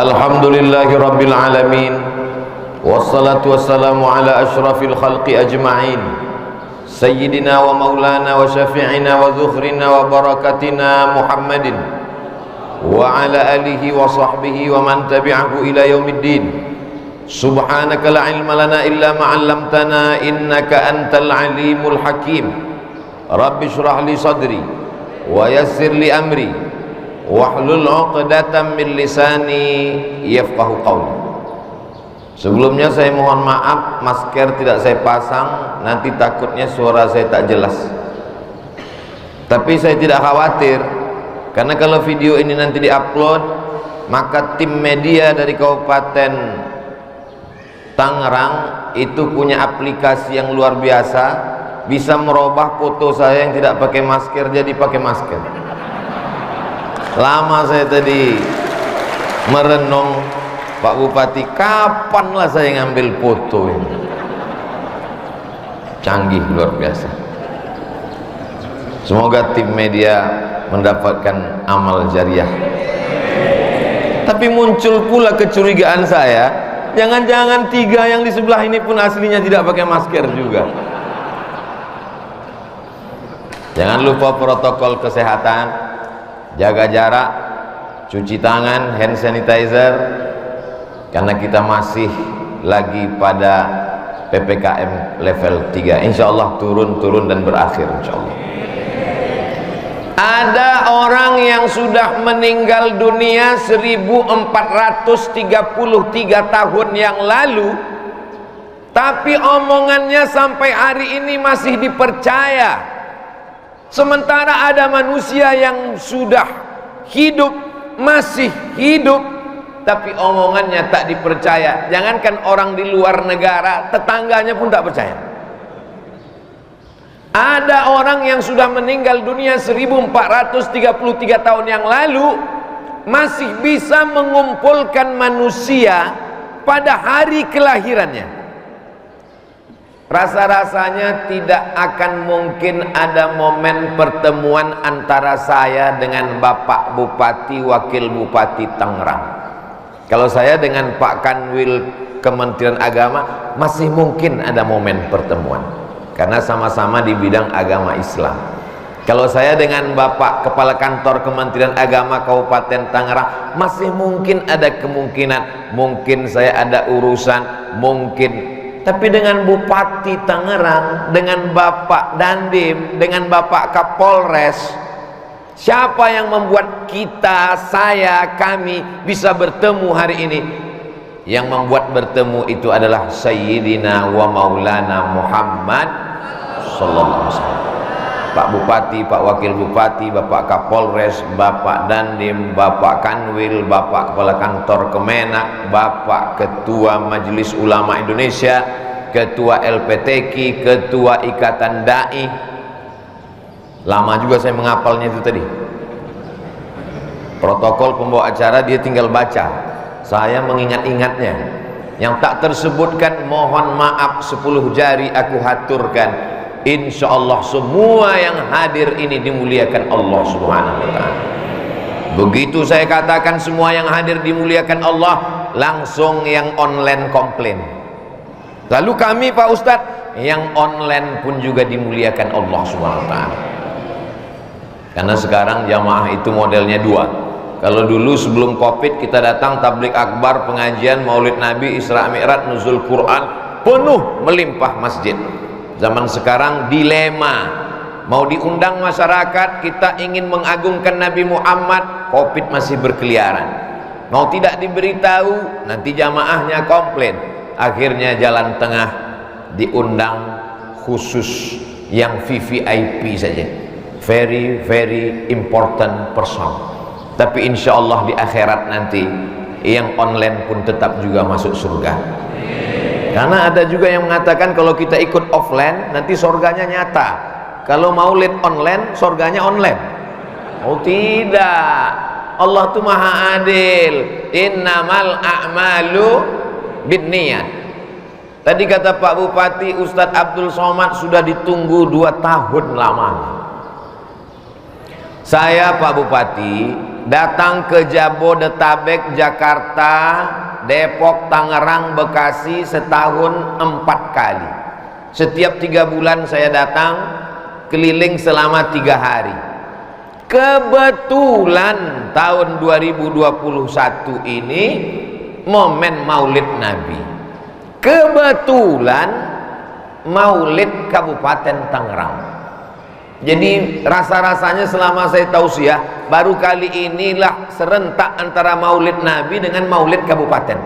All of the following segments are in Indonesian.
Alhamdulillahi Rabbil Alamin, wassalatu wassalamu ala ashrafil khalqi ajma'in, Sayyidina wa maulana wa syafi'ina wa dhukhrina wa barakatina Muhammadin wa ala alihi wa sahbihi wa man tabi'ahu ila yaumiddin. Subhanaka la ilma lana illa ma'allamtana innaka antal alimul hakim. Rabbi shrah li sadri wa yassir li amri wahlul 'uqdatam min lisani yafqahu qawli. Sebelumnya saya mohon maaf, masker tidak saya pasang, nanti takutnya suara saya tak jelas. Tapi saya tidak khawatir, karena kalau video ini nanti diupload, maka tim media dari Kabupaten Tangerang itu punya aplikasi yang luar biasa, bisa merubah foto saya yang tidak pakai masker jadi pakai masker. Lama saya tadi merenung, Pak Bupati, kapanlah saya ngambil foto ini? Canggih luar biasa. Semoga tim media mendapatkan amal jariah. Tapi muncul pula kecurigaan saya, jangan-jangan tiga yang di sebelah ini pun aslinya tidak pakai masker juga. Jangan lupa protokol kesehatan, jaga jarak, cuci tangan, hand sanitizer, karena kita masih lagi pada PPKM level 3. Insya Allah turun dan berakhir insya Allah. Ada orang yang sudah meninggal dunia 1433 tahun yang lalu, tapi omongannya sampai hari ini masih dipercaya. Sementara ada manusia yang sudah hidup, masih hidup, tapi omongannya tak dipercaya. Jangankan orang di luar negara, tetangganya pun tak percaya. Ada orang yang sudah meninggal dunia 1433 tahun yang lalu, masih bisa mengumpulkan manusia pada hari kelahirannya. Rasa-rasanya tidak akan mungkin ada momen pertemuan antara saya dengan Bapak Bupati, Wakil Bupati Tangerang. Kalau saya dengan Pak Kanwil Kementerian Agama masih mungkin ada momen pertemuan, karena sama-sama di bidang agama Islam. Kalau saya dengan Bapak Kepala Kantor Kementerian Agama Kabupaten Tangerang masih mungkin ada kemungkinan, mungkin saya ada urusan, mungkin. Tapi dengan Bupati Tangerang, dengan Bapak Dandim, dengan Bapak Kapolres, siapa yang membuat kita, saya, kami bisa bertemu hari ini? Yang membuat bertemu itu adalah Sayyidina wa Maulana Muhammad sallallahu alaihi wasallam. Pak Bupati, Pak Wakil Bupati, Bapak Kapolres, Bapak Dandim, Bapak Kanwil, Bapak Kepala Kantor Kemenak, Bapak Ketua Majelis Ulama Indonesia, Ketua LPTQ, Ketua Ikatan Dai. Lama juga saya menghafalnya itu tadi. Protokol pembawa acara dia tinggal baca, saya mengingat-ingatnya. Yang tak tersebutkan mohon maaf 10 jari aku haturkan. Insya Allah semua yang hadir ini dimuliakan Allah Subhanahu wa ta'ala. Begitu saya katakan semua yang hadir dimuliakan Allah, langsung yang online komplain. Lalu kami Pak Ustadz, yang online pun juga dimuliakan Allah Subhanahu wa ta'ala. Karena sekarang jamaah itu modelnya dua. Kalau dulu sebelum Covid kita datang tablik akbar, pengajian, maulid Nabi, Isra Mi'raj, nuzul Quran, penuh melimpah masjid. Zaman sekarang dilema, mau diundang masyarakat, kita ingin mengagungkan Nabi Muhammad, Covid masih berkeliaran. Mau tidak diberitahu, nanti jamaahnya komplain. Akhirnya jalan tengah, diundang khusus yang VVIP saja, very very important person. Tapi insya Allah di akhirat nanti yang online pun tetap juga masuk surga. Karena ada juga yang mengatakan kalau kita ikut offline nanti surganya nyata, kalau maulid online surganya online. Oh tidak, Allah tuh maha adil. Innamal a'malu binniyat. Tadi kata Pak Bupati Ustadz Abdul Somad sudah ditunggu 2 tahun lamanya. Saya Pak Bupati datang ke Jabodetabek, Jakarta, Depok, Tangerang, Bekasi setahun 4 kali. Setiap 3 bulan saya datang, keliling selama 3 hari. Kebetulan tahun 2021 ini momen Maulid Nabi. Kebetulan Maulid Kabupaten Tangerang. Jadi rasa-rasanya selama saya tausiah, baru kali inilah serentak antara Maulid Nabi dengan Maulid Kabupaten.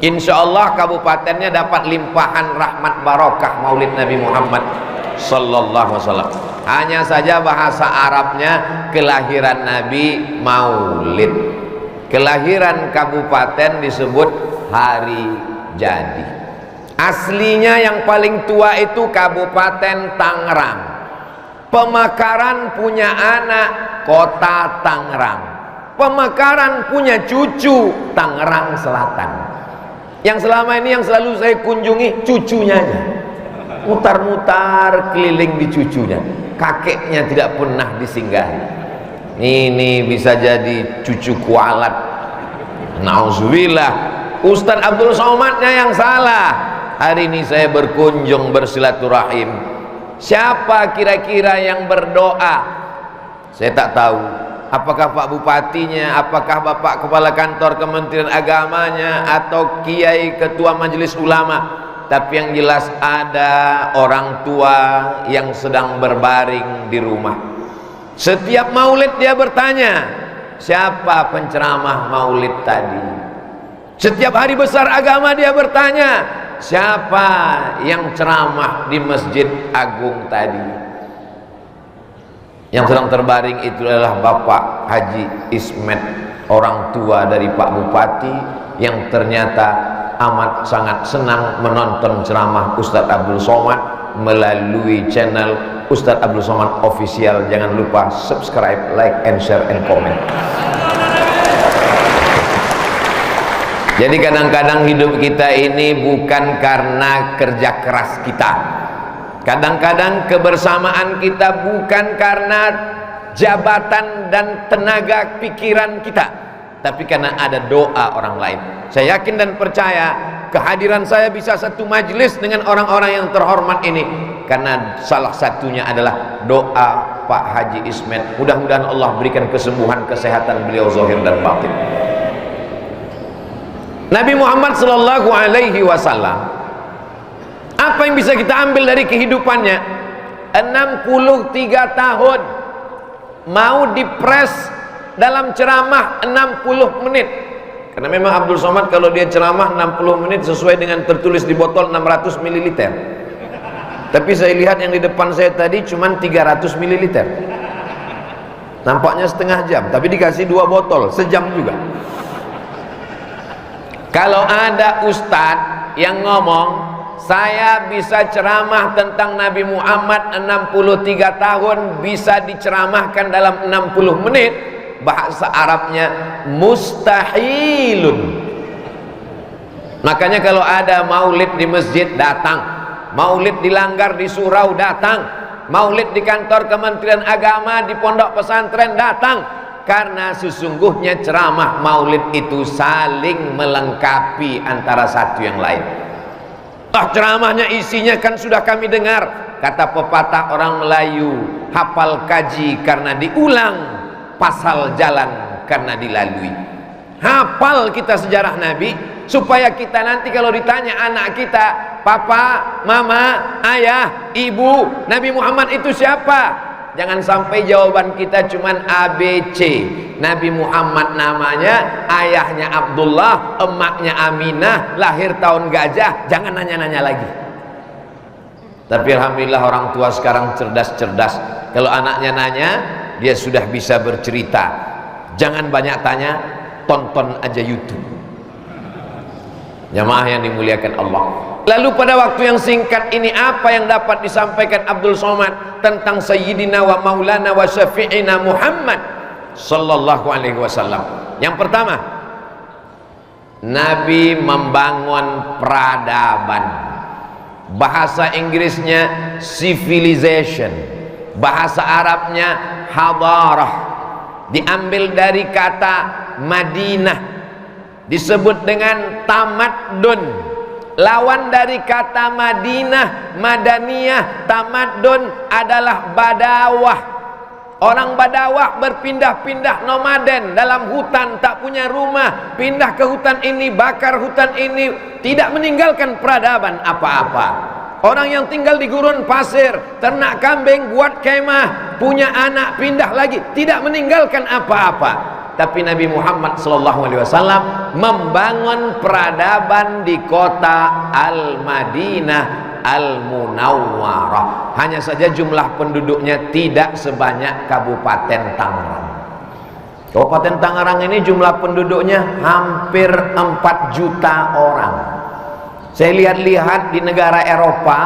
Insya Allah kabupatennya dapat limpahan rahmat barokah Maulid Nabi Muhammad Sallallahu Alaihi Wasallam. Hanya saja bahasa Arabnya kelahiran Nabi Maulid, kelahiran kabupaten disebut hari jadi. Aslinya yang paling tua itu Kabupaten Tangerang. Pemekaran punya anak Kota Tangerang. Pemekaran punya cucu Tangerang Selatan. Yang selama ini yang selalu saya kunjungi cucunya aja. Mutar-mutar keliling di cucunya. Kakeknya tidak pernah disinggahi. Ini bisa jadi cucu kualat. Nauzubillah. Ustadz Abdul Somadnya yang salah. Hari ini saya berkunjung bersilaturahim. Siapa kira-kira yang berdoa? Saya tak tahu. Apakah Pak Bupatinya, apakah Bapak Kepala Kantor Kementerian Agamanya, atau Kiai Ketua Majelis Ulama. Tapi yang jelas ada orang tua yang sedang berbaring di rumah. Setiap maulid dia bertanya, siapa penceramah maulid tadi? Setiap hari besar agama dia bertanya, siapa yang ceramah di Masjid Agung tadi? Yang sedang terbaring itu adalah Bapak Haji Ismet, orang tua dari Pak Bupati, yang ternyata amat sangat senang menonton ceramah Ustadz Abdul Somad melalui channel Ustadz Abdul Somad Official. Jangan lupa subscribe, like, and share, and comment. Jadi kadang-kadang hidup kita ini bukan karena kerja keras kita. Kadang-kadang kebersamaan kita bukan karena jabatan dan tenaga pikiran kita, tapi karena ada doa orang lain. Saya yakin dan percaya kehadiran saya bisa satu majelis dengan orang-orang yang terhormat ini karena salah satunya adalah doa Pak Haji Ismet. Mudah-mudahan Allah berikan kesembuhan, kesehatan beliau zahir dan batin. Nabi Muhammad sallallahu alaihi wasallam, apa yang bisa kita ambil dari kehidupannya? 63 tahun mau dipres dalam ceramah 60 menit. Karena memang Abdul Somad kalau dia ceramah 60 menit sesuai dengan tertulis di botol 600 ml. Tapi saya lihat yang di depan saya tadi cuma 300 ml. Nampaknya setengah jam, tapi dikasih 2 botol, sejam juga. Kalau ada ustadz yang ngomong, saya bisa ceramah tentang Nabi Muhammad 63 tahun, bisa diceramahkan dalam 60 menit, bahasa Arabnya mustahilun. Makanya kalau ada maulid di masjid, datang. Maulid di langgar di surau, datang. Maulid di kantor Kementerian Agama, di pondok pesantren, datang. Karena sesungguhnya ceramah maulid itu saling melengkapi antara satu yang lain. Ceramahnya isinya kan sudah kami dengar. Kata pepatah orang Melayu, hafal kaji karena diulang, pasal jalan karena dilalui. Hafal kita sejarah Nabi supaya kita nanti kalau ditanya anak kita, papa, mama, ayah, ibu, Nabi Muhammad itu siapa? Jangan sampai jawaban kita cuman ABC. Nabi Muhammad namanya, ayahnya Abdullah, emaknya Aminah, lahir tahun gajah. Jangan nanya-nanya lagi. Tapi alhamdulillah orang tua sekarang cerdas-cerdas. Kalau anaknya nanya, dia sudah bisa bercerita. Jangan banyak tanya, tonton aja YouTube. Jamaah yang dimuliakan Allah. Lalu pada waktu yang singkat ini, apa yang dapat disampaikan Abdul Somad tentang Sayyidina wa Maulana wa Syafi'ina Muhammad sallallahu alaihi wasallam? Yang pertama, Nabi membangun peradaban. Bahasa Inggrisnya civilization, bahasa Arabnya hadarah. diambil dari kata Madinah, disebut dengan tamaddun. Lawan dari kata Madinah, Madaniyah, tamadun adalah badawah. Orang badawah berpindah-pindah nomaden dalam hutan, tak punya rumah, pindah ke hutan ini, bakar hutan ini, tidak meninggalkan peradaban apa-apa. Orang yang tinggal di gurun pasir, ternak kambing, buat kemah, punya anak, pindah lagi, tidak meninggalkan apa-apa. Tapi Nabi Muhammad SAW membangun peradaban di kota Al-Madinah Al-Munawwarah. Hanya saja jumlah penduduknya tidak sebanyak Kabupaten Tangerang. Kabupaten Tangerang ini jumlah penduduknya hampir 4 juta orang. Saya lihat-lihat di negara Eropa,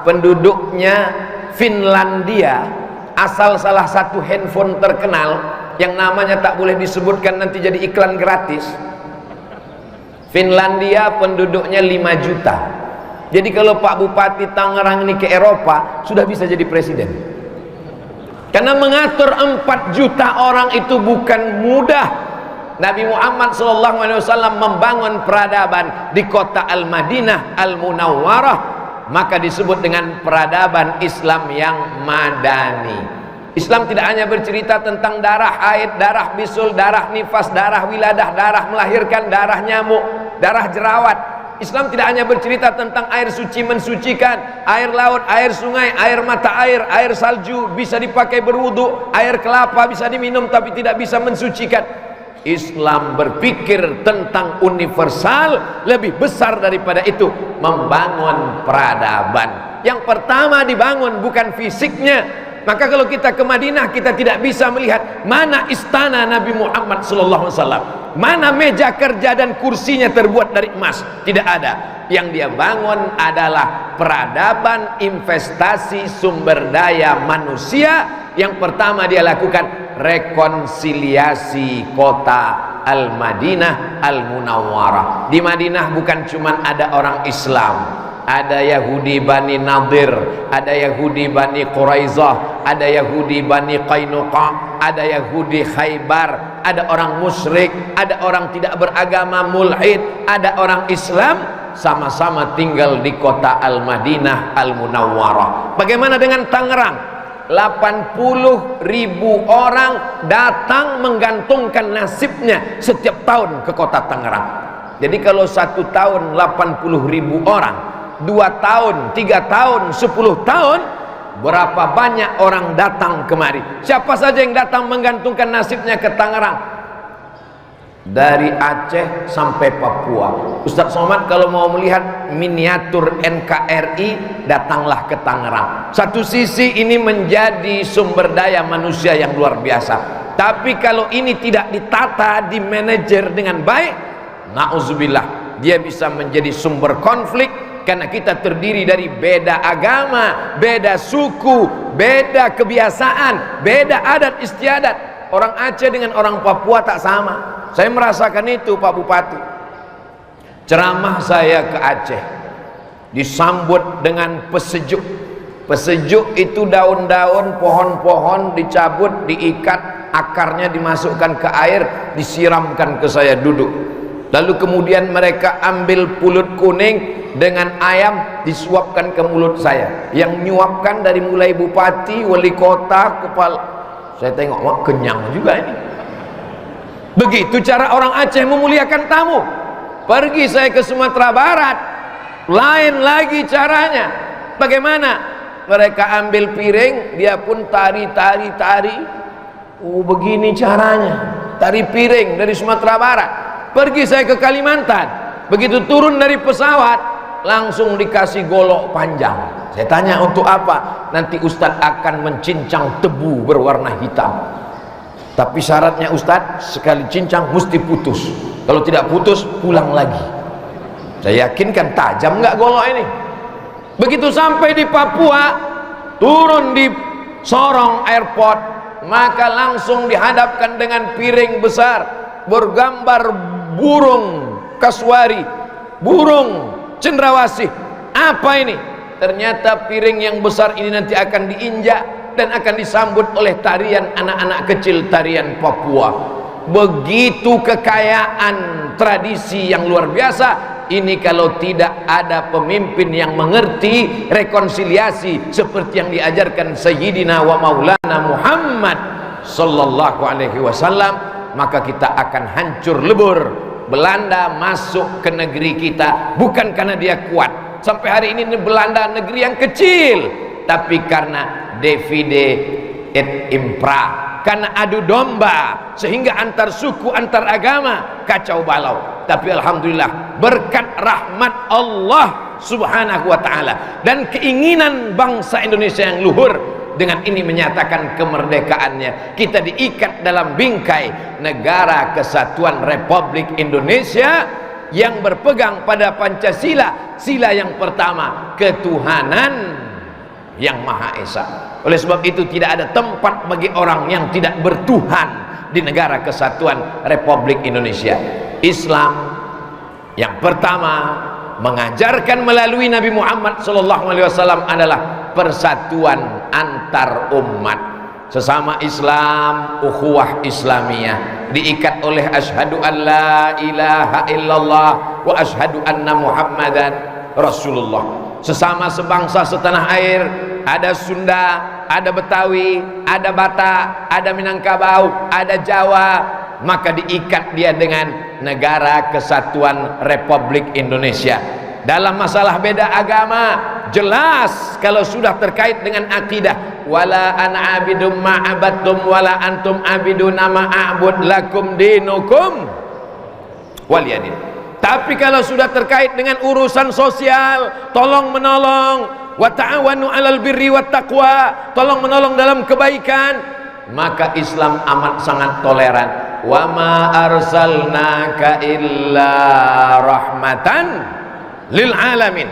penduduknya Finlandia, asal salah satu handphone terkenal yang namanya tak boleh disebutkan nanti jadi iklan gratis. Finlandia penduduknya 5 juta. Jadi kalau Pak Bupati Tangerang ini ke Eropa sudah bisa jadi presiden. Karena mengatur 4 juta orang itu bukan mudah. Nabi Muhammad SAW membangun peradaban di kota Al-Madinah Al-Munawwarah, maka disebut dengan peradaban Islam yang madani. Islam tidak hanya bercerita tentang darah haid, darah bisul, darah nifas, darah wiladah, darah melahirkan, darah nyamuk, darah jerawat. Islam tidak hanya bercerita tentang air suci mensucikan, air laut, air sungai, air mata air, air salju bisa dipakai berwudu, air kelapa bisa diminum tapi tidak bisa mensucikan. Islam berpikir tentang universal, lebih besar daripada itu, membangun peradaban. Yang pertama dibangun bukan fisiknya. Maka kalau kita ke Madinah, kita tidak bisa melihat mana istana Nabi Muhammad SAW, mana meja kerja dan kursinya terbuat dari emas. Tidak ada. Yang dia bangun adalah peradaban investasi sumber daya manusia. Yang pertama dia lakukan rekonsiliasi kota Al-Madinah Al-Munawwarah. Di Madinah bukan cuma ada orang Islam, ada Yahudi Bani Nadir, ada Yahudi Bani Quraizah, ada Yahudi Bani Qainuqa, ada Yahudi Khaybar, ada orang musyrik, ada orang tidak beragama mulhid, ada orang Islam, sama-sama tinggal di kota Al-Madinah Al-Munawwarah. Bagaimana dengan Tangerang? 80.000 orang datang menggantungkan nasibnya setiap tahun ke kota Tangerang. Jadi kalau 1 tahun 80.000 orang, 2 tahun, 3 tahun, 10 tahun, berapa banyak orang datang kemari? Siapa saja yang datang menggantungkan nasibnya ke Tangerang? Dari Aceh sampai Papua. Ustaz Somad kalau mau melihat miniatur NKRI, datanglah ke Tangerang. Satu sisi ini menjadi sumber daya manusia yang luar biasa, tapi kalau ini tidak ditata, dimanajer dengan baik, na'udzubillah, dia bisa menjadi sumber konflik. Karena kita terdiri dari beda agama, beda suku, beda kebiasaan, beda adat istiadat. Orang Aceh dengan orang Papua tak sama. Saya merasakan itu, Pak Bupati. Ceramah saya ke Aceh disambut dengan pesejuk. Pesejuk itu daun-daun pohon-pohon dicabut, diikat, akarnya dimasukkan ke air, disiramkan ke saya duduk. Lalu kemudian mereka ambil pulut kuning dengan ayam, disuapkan ke mulut saya. Yang nyuapkan dari mulai bupati, wali kota, kepala. Saya tengok, wah kenyang juga ini. Begitu cara orang Aceh memuliakan tamu. Pergi saya ke Sumatera Barat, lain lagi caranya. Bagaimana? Mereka ambil piring, dia pun tari. Begini caranya, tari piring dari Sumatera Barat. Pergi saya ke Kalimantan, begitu turun dari pesawat langsung dikasih golok panjang. Saya tanya untuk apa? Nanti Ustadz akan mencincang tebu berwarna hitam. Tapi syaratnya Ustadz, sekali cincang mesti putus. Kalau tidak putus, pulang lagi. Saya yakin kan tajam nggak golok ini. Begitu sampai di Papua, turun di Sorong Airport, maka langsung dihadapkan dengan piring besar bergambar burung kasuari, burung cendrawasih. Apa ini? Ternyata piring yang besar ini nanti akan diinjak, dan akan disambut oleh tarian anak-anak kecil, tarian Papua. Begitu kekayaan tradisi yang luar biasa. Ini kalau tidak ada pemimpin yang mengerti rekonsiliasi seperti yang diajarkan Sayyidina wa Maulana Muhammad sallallahu alaihi wasallam, maka kita akan hancur lebur. Belanda masuk ke negeri kita bukan karena dia kuat. Sampai hari ini Belanda negeri yang kecil, tapi karena divide et impera, karena adu domba, sehingga antar suku, antar agama kacau balau. Tapi alhamdulillah berkat rahmat Allah subhanahu wa ta'ala dan keinginan bangsa Indonesia yang luhur, dengan ini menyatakan kemerdekaannya, kita diikat dalam bingkai Negara Kesatuan Republik Indonesia yang berpegang pada Pancasila, sila yang pertama, ketuhanan yang Maha Esa. Oleh sebab itu tidak ada tempat bagi orang yang tidak bertuhan di Negara Kesatuan Republik Indonesia. Islam yang pertama mengajarkan melalui Nabi Muhammad SAW adalah persatuan antar umat sesama Islam, ukhuwah Islamiyah, diikat oleh asyhadu an la ilaha illallah wa asyhadu anna Muhammadan Rasulullah. Sesama sebangsa setanah air, ada Sunda, ada Betawi, ada Batak, ada Minangkabau, ada Jawa, maka diikat dia dengan Negara Kesatuan Republik Indonesia. Dalam masalah beda agama jelas, kalau sudah terkait dengan akidah, wala ana abidum ma'abadtum wala antum abiduna ma'abud lakum dinukum waliyadin. Tapi kalau sudah terkait dengan urusan sosial, tolong menolong, wa ta'awanu 'alal birri wat taqwa, tolong menolong dalam kebaikan, maka Islam amat sangat toleran. Wa ma arsalnaka illa rahmatan lil alamin.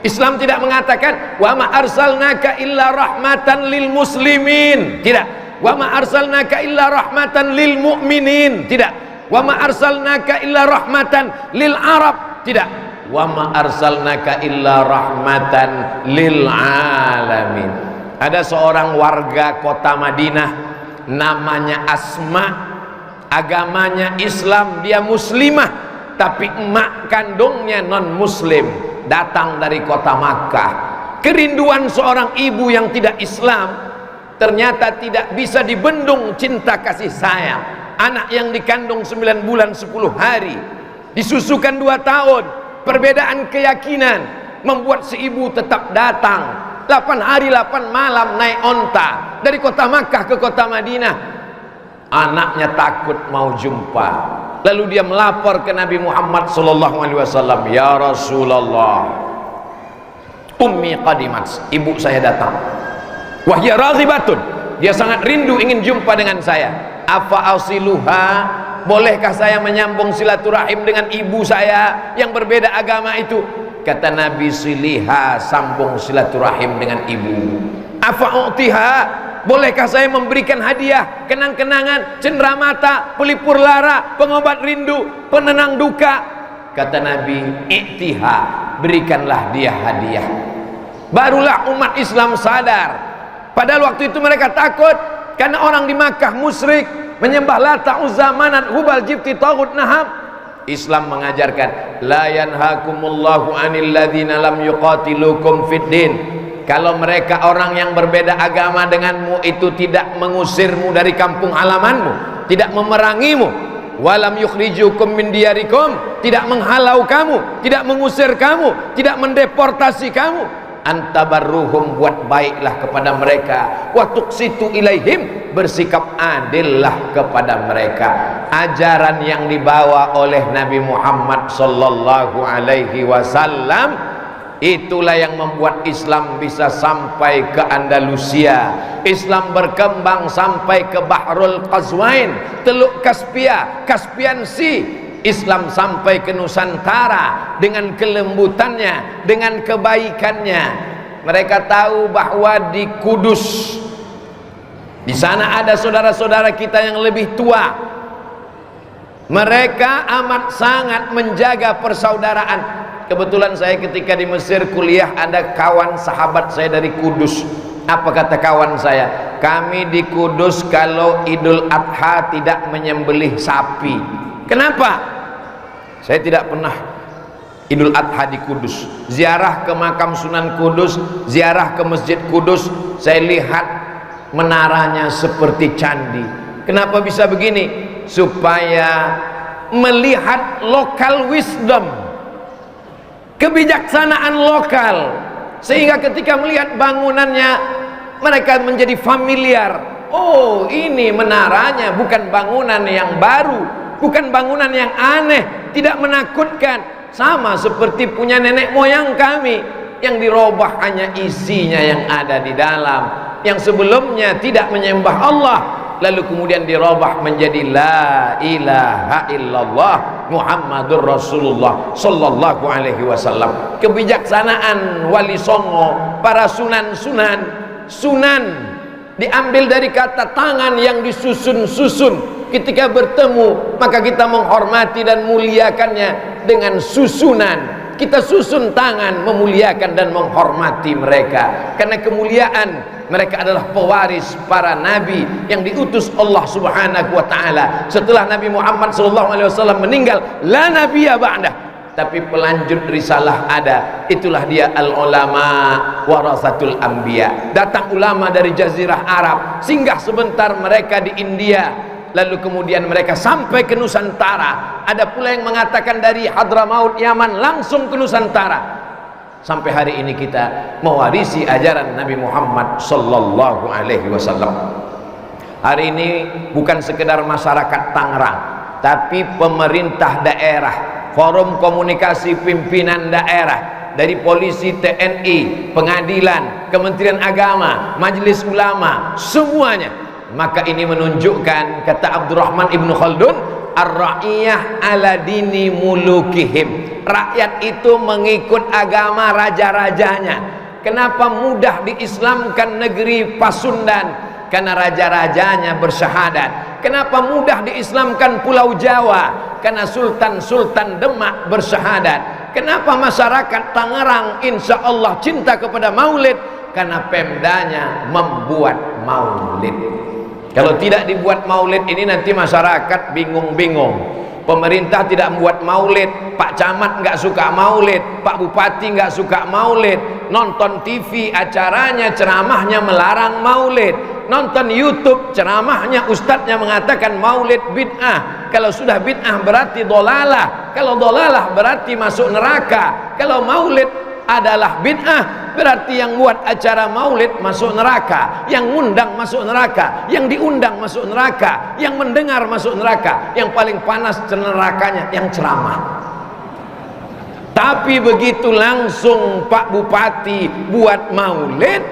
Islam tidak mengatakan wa ma arsalnaka illa rahmatan lil muslimin, tidak. Wa ma arsalnaka illa rahmatan lil mu'minin, tidak. Wa ma arsalnaka illa rahmatan lil Arab, tidak. Wa ma arsalnaka illa rahmatan lil alamin. Ada seorang warga kota Madinah namanya Asma, agamanya Islam, dia muslimah, tapi emak kandungnya non muslim, datang dari kota Makkah. Kerinduan seorang ibu yang tidak Islam ternyata tidak bisa dibendung cinta kasih sayang. Anak yang dikandung 9 bulan 10 hari, disusukan 2 tahun, perbedaan keyakinan membuat si ibu tetap datang 8 hari 8 malam naik onta dari kota Makkah ke kota Madinah. Anaknya takut mau jumpa, lalu dia melapor ke Nabi Muhammad SAW, ya Rasulullah, ummi qadimat, ibu saya datang, wahya raghibatun, dia sangat rindu ingin jumpa dengan saya. Afa asiluha, bolehkah saya menyambung silaturahim dengan ibu saya yang berbeda agama itu? Kata Nabi, siliha, sambung silaturahim dengan ibu. Afa u'tiha, bolehkah saya memberikan hadiah, kenang-kenangan, cenderamata, pelipur lara, pengobat rindu, penenang duka? Kata Nabi, i'tiha, berikanlah dia hadiah. Barulah umat Islam sadar. Padahal waktu itu mereka takut karena orang di Makkah musyrik, menyembah Lata, Uzza, Manat, Hubal, Jibti, Taghut, Naham. Islam mengajarkan, la yanhakumullahu anil ladzina lam yuqatilukum fid din. Kalau mereka orang yang berbeda agama denganmu itu tidak mengusirmu dari kampung halamanmu, tidak memerangimu, walam yukhrijukum min diyarikum, tidak menghalau kamu, tidak mengusir kamu, tidak mendeportasi kamu, antabarruhum, buat baiklah kepada mereka, wa tuqsitu ilaihim, bersikap adillah kepada mereka. Ajaran yang dibawa oleh Nabi Muhammad sallallahu alaihi wasallam, itulah yang membuat Islam bisa sampai ke Andalusia. Islam berkembang sampai ke Bahrul Qazwain, Teluk Kaspia, Caspian Sea. Islam sampai ke Nusantara dengan kelembutannya, dengan kebaikannya. Mereka tahu bahwa di Kudus, di sana ada saudara-saudara kita yang lebih tua. Mereka amat sangat menjaga persaudaraan. Kebetulan saya ketika di Mesir kuliah, ada kawan sahabat saya dari Kudus. Apa kata kawan saya? kami di Kudus kalau Idul Adha tidak menyembelih sapi. Kenapa? Saya tidak pernah Idul Adha di Kudus, ziarah ke makam Sunan Kudus, ziarah ke Masjid Kudus, saya lihat menaranya seperti candi. Kenapa bisa begini? Supaya melihat lokal wisdom, kebijaksanaan lokal, sehingga ketika melihat bangunannya mereka menjadi familiar. Oh, ini menaranya bukan bangunan yang baru, bukan bangunan yang aneh, tidak menakutkan, sama seperti punya nenek moyang kami yang dirubah hanya isinya yang ada di dalam, yang sebelumnya tidak menyembah Allah lalu kemudian dirubah menjadi la ilaha illallah Muhammadur Rasulullah sallallahu alaihi wasallam. Kebijaksanaan Wali Songo, para sunan-sunan. Sunan diambil dari kata tangan yang disusun-susun. Ketika bertemu maka kita menghormati dan muliakannya dengan susunan. Kita susun tangan memuliakan dan menghormati mereka, karena kemuliaan mereka adalah pewaris para nabi yang diutus Allah Subhanahu wa taala. Setelah Nabi Muhammad SAW meninggal, la nabiyya ba'dah, tapi pelanjut risalah ada. Itulah dia al-ulama warasatul anbiya. Datang ulama dari jazirah Arab, singgah sebentar mereka di India, lalu kemudian mereka sampai ke Nusantara. Ada pula yang mengatakan dari Hadramaut Yaman langsung ke Nusantara. Sampai hari ini kita mewarisi ajaran Nabi Muhammad sallallahu alaihi wasallam. Hari ini bukan sekedar masyarakat Tangerang, tapi pemerintah daerah, forum komunikasi pimpinan daerah, dari polisi, TNI, pengadilan, Kementerian Agama, Majelis Ulama, semuanya. Maka ini menunjukkan, kata Abdurrahman Ibnu Khaldun, ar-ra'iyah ala dini mulukihim. Rakyat itu mengikut agama raja-rajanya. Kenapa mudah diislamkan negeri Pasundan? Karena raja-rajanya bersyahadat. Kenapa mudah diislamkan Pulau Jawa? Karena sultan-sultan Demak bersyahadat. Kenapa masyarakat Tangerang insya Allah cinta kepada maulid? Karena Pemdanya membuat maulid. Kalau tidak dibuat maulid ini nanti masyarakat bingung-bingung. Pemerintah tidak membuat maulid, Pak Camat nggak suka maulid, Pak Bupati nggak suka maulid, nonton TV acaranya ceramahnya melarang maulid, nonton YouTube ceramahnya ustadznya mengatakan maulid bid'ah. Kalau sudah bid'ah berarti dolalah, kalau dolalah berarti masuk neraka. Kalau maulid adalah bid'ah berarti yang buat acara maulid masuk neraka, yang ngundang masuk neraka, yang diundang masuk neraka, yang mendengar masuk neraka, yang paling panas nerakanya yang ceramah. Tapi begitu langsung Pak Bupati buat maulid,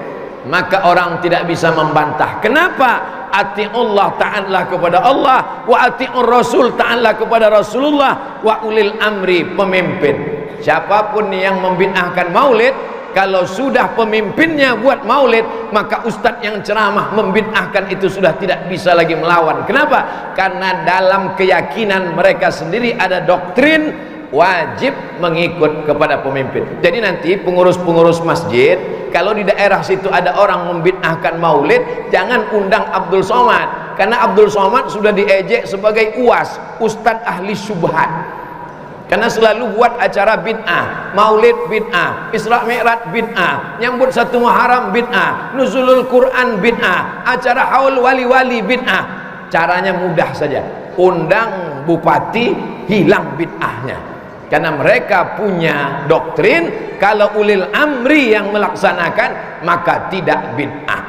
maka orang tidak bisa membantah. Kenapa? Ati'ullah, ta'ala kepada Allah, wa ati'ur Rasul, ta'ala kepada Rasulullah, wa ulil amri, pemimpin. Siapapun yang membid'ahkan maulid, kalau sudah pemimpinnya buat maulid, maka ustadz yang ceramah membid'ahkan itu sudah tidak bisa lagi melawan. Kenapa? Karena dalam keyakinan mereka sendiri ada doktrin wajib mengikut kepada pemimpin. Jadi nanti pengurus-pengurus masjid, kalau di daerah situ ada orang membid'ahkan maulid, jangan undang Abdul Somad, karena Abdul Somad sudah diejek sebagai UAS, ustadz ahli syubhat. Karena selalu buat acara bid'ah, maulid bid'ah, Isra Mi'raj bid'ah, nyambut 1 Muharram bid'ah, nuzulul Quran bid'ah, acara haul wali-wali bid'ah. Caranya mudah saja, undang bupati, hilang bid'ahnya. Karena mereka punya doktrin kalau ulil amri yang melaksanakan maka tidak bid'ah.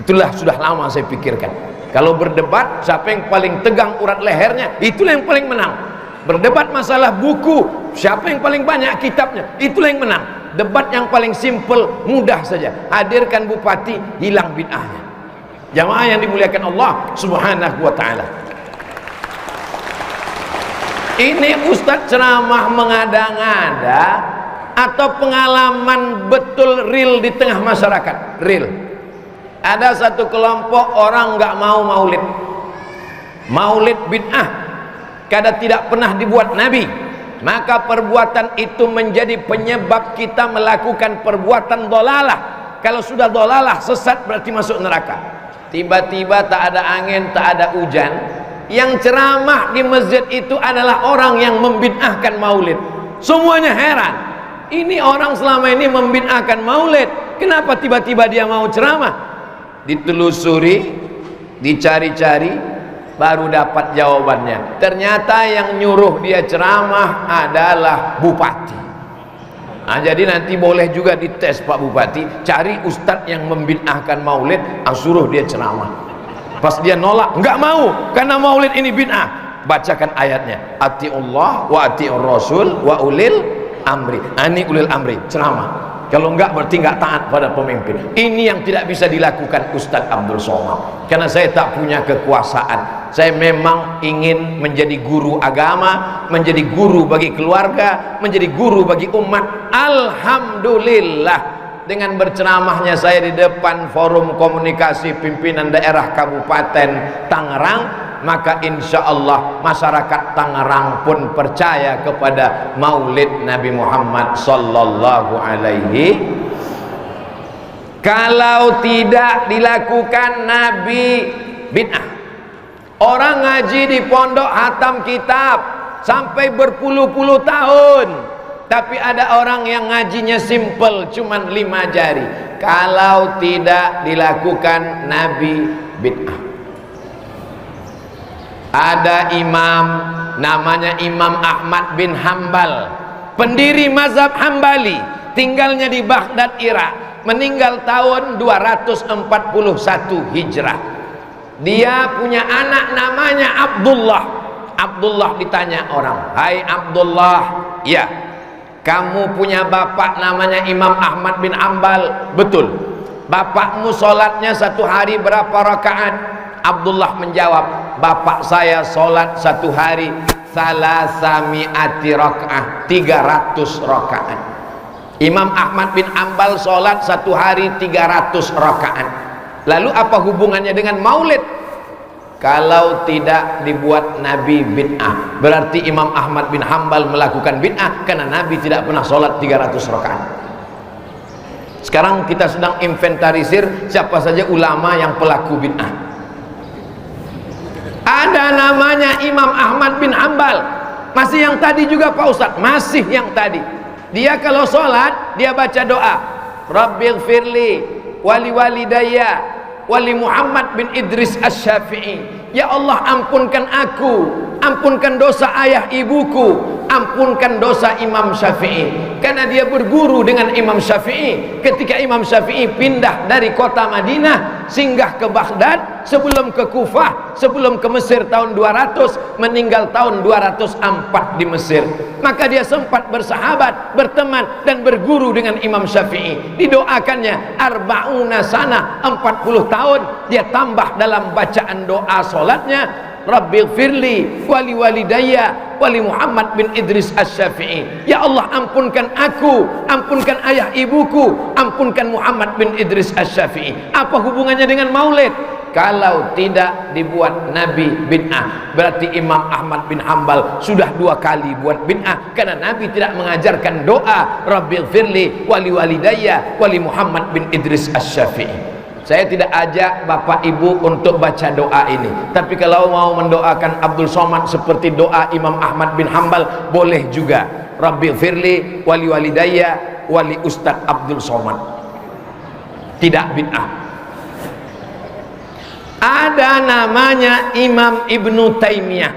Itulah sudah lama saya pikirkan. Kalau berdebat siapa yang paling tegang urat lehernya, itulah yang paling menang. Berdebat masalah buku, siapa yang paling banyak kitabnya, itulah yang menang. Debat yang paling simple, mudah saja. Hadirkan bupati, hilang bid'ahnya. Jamaah yang dimuliakan Allah Subhanahu wa taala. Ini ustadz ceramah mengada-ngada atau pengalaman betul real di tengah masyarakat? Real. Ada satu kelompok orang nggak mau maulid. Maulid bid'ah. Karena tidak pernah dibuat Nabi, maka perbuatan itu menjadi penyebab kita melakukan perbuatan dolalah. Kalau sudah dolalah, sesat, berarti masuk neraka. tiba-tiba tak ada angin, tak ada hujan, yang ceramah di masjid itu adalah orang yang membid'ahkan maulid. Semuanya heran, ini orang selama ini membid'ahkan maulid, kenapa tiba-tiba dia mau ceramah? Ditelusuri, dicari-cari, baru dapat jawabannya. Ternyata yang nyuruh dia ceramah adalah bupati. Nah, jadi nanti boleh juga dites Pak Bupati, cari ustadz yang membid'ahkan maulid, suruh dia ceramah. Pas dia nolak, enggak mau, karena maulid ini bid'ah, bacakan ayatnya, atiullah wa atiur rasul wa ulil amri. Ini ulil amri, ceramah. Kalau enggak berarti enggak taat pada pemimpin. Ini yang tidak bisa dilakukan Ustadz Abdul Somad, karena saya tak punya kekuasaan. Saya memang ingin menjadi guru agama, menjadi guru bagi keluarga, menjadi guru bagi umat. Alhamdulillah, dengan berceramahnya saya di depan forum komunikasi pimpinan daerah Kabupaten Tangerang, maka insya Allah masyarakat Tangerang pun percaya kepada maulid Nabi Muhammad sallallahu alaihi. Kalau tidak dilakukan Nabi, bid'ah. Orang ngaji di pondok hatam kitab sampai berpuluh-puluh tahun, tapi ada orang yang ngajinya simple, cuman 5 jari. Kalau tidak dilakukan Nabi, bid'ah. Ada imam namanya Imam Ahmad bin Hambal, pendiri mazhab Hambali, tinggalnya di Baghdad, Irak, meninggal tahun 241 Hijrah. Dia punya anak namanya Abdullah. Abdullah ditanya orang, "Hai Abdullah, ya, kamu punya bapak namanya Imam Ahmad bin Hambal, betul? Bapakmu sholatnya satu hari berapa rakaat?" Abdullah menjawab, "Bapak saya sholat satu hari salasami'ati rakaat, 300 rakaat." Imam Ahmad bin Hambal sholat satu hari 300 rakaat. Lalu apa hubungannya dengan maulid? Kalau tidak dibuat Nabi, bid'ah. Berarti Imam Ahmad bin Hambal melakukan bid'ah karena Nabi tidak pernah sholat 300 rakaat. Sekarang kita sedang inventarisir siapa saja ulama yang pelaku bid'ah. Ada namanya Imam Ahmad bin Hambal. Masih yang tadi juga Pak Ustadz, masih yang tadi. Dia kalau sholat, dia baca doa, Rabbighfirli wali walidayya wali Muhammad bin Idris Asy-Syafi'i. Ya Allah, ampunkan aku, ampunkan dosa ayah ibuku, ampunkan dosa Imam Syafi'i. Karena dia berguru dengan Imam Syafi'i. Ketika Imam Syafi'i pindah dari kota Madinah singgah ke Baghdad, sebelum ke Kufah, sebelum ke Mesir tahun 200, meninggal tahun 204 di Mesir. Maka dia sempat bersahabat, berteman dan berguru dengan Imam Syafi'i. Didoakannya arba'una sana, 40 tahun dia tambah dalam bacaan doa solatnya, Rabbighfirli wali walidayya wali Muhammad bin Idris Asy-Syafi'i. Ya Allah, ampunkan aku, ampunkan ayah ibuku, ampunkan Muhammad bin Idris Asy-Syafi'i. Apa hubungannya dengan maulid? Kalau tidak dibuat Nabi, bid'ah. Berarti Imam Ahmad bin Hambal sudah 2 kali buat bid'ah, karena Nabi tidak mengajarkan doa Rabbighfirli wali walidayya wali Muhammad bin Idris Asy-Syafi'i. Saya tidak ajak bapak ibu untuk baca doa ini, tapi kalau mau mendoakan Abdul Somad seperti doa Imam Ahmad bin Hambal, boleh juga. Rabbighfirli wali walidayya wali Ustadz Abdul Somad. Tidak bid'ah. Ada namanya Imam Ibnu Taimiyah.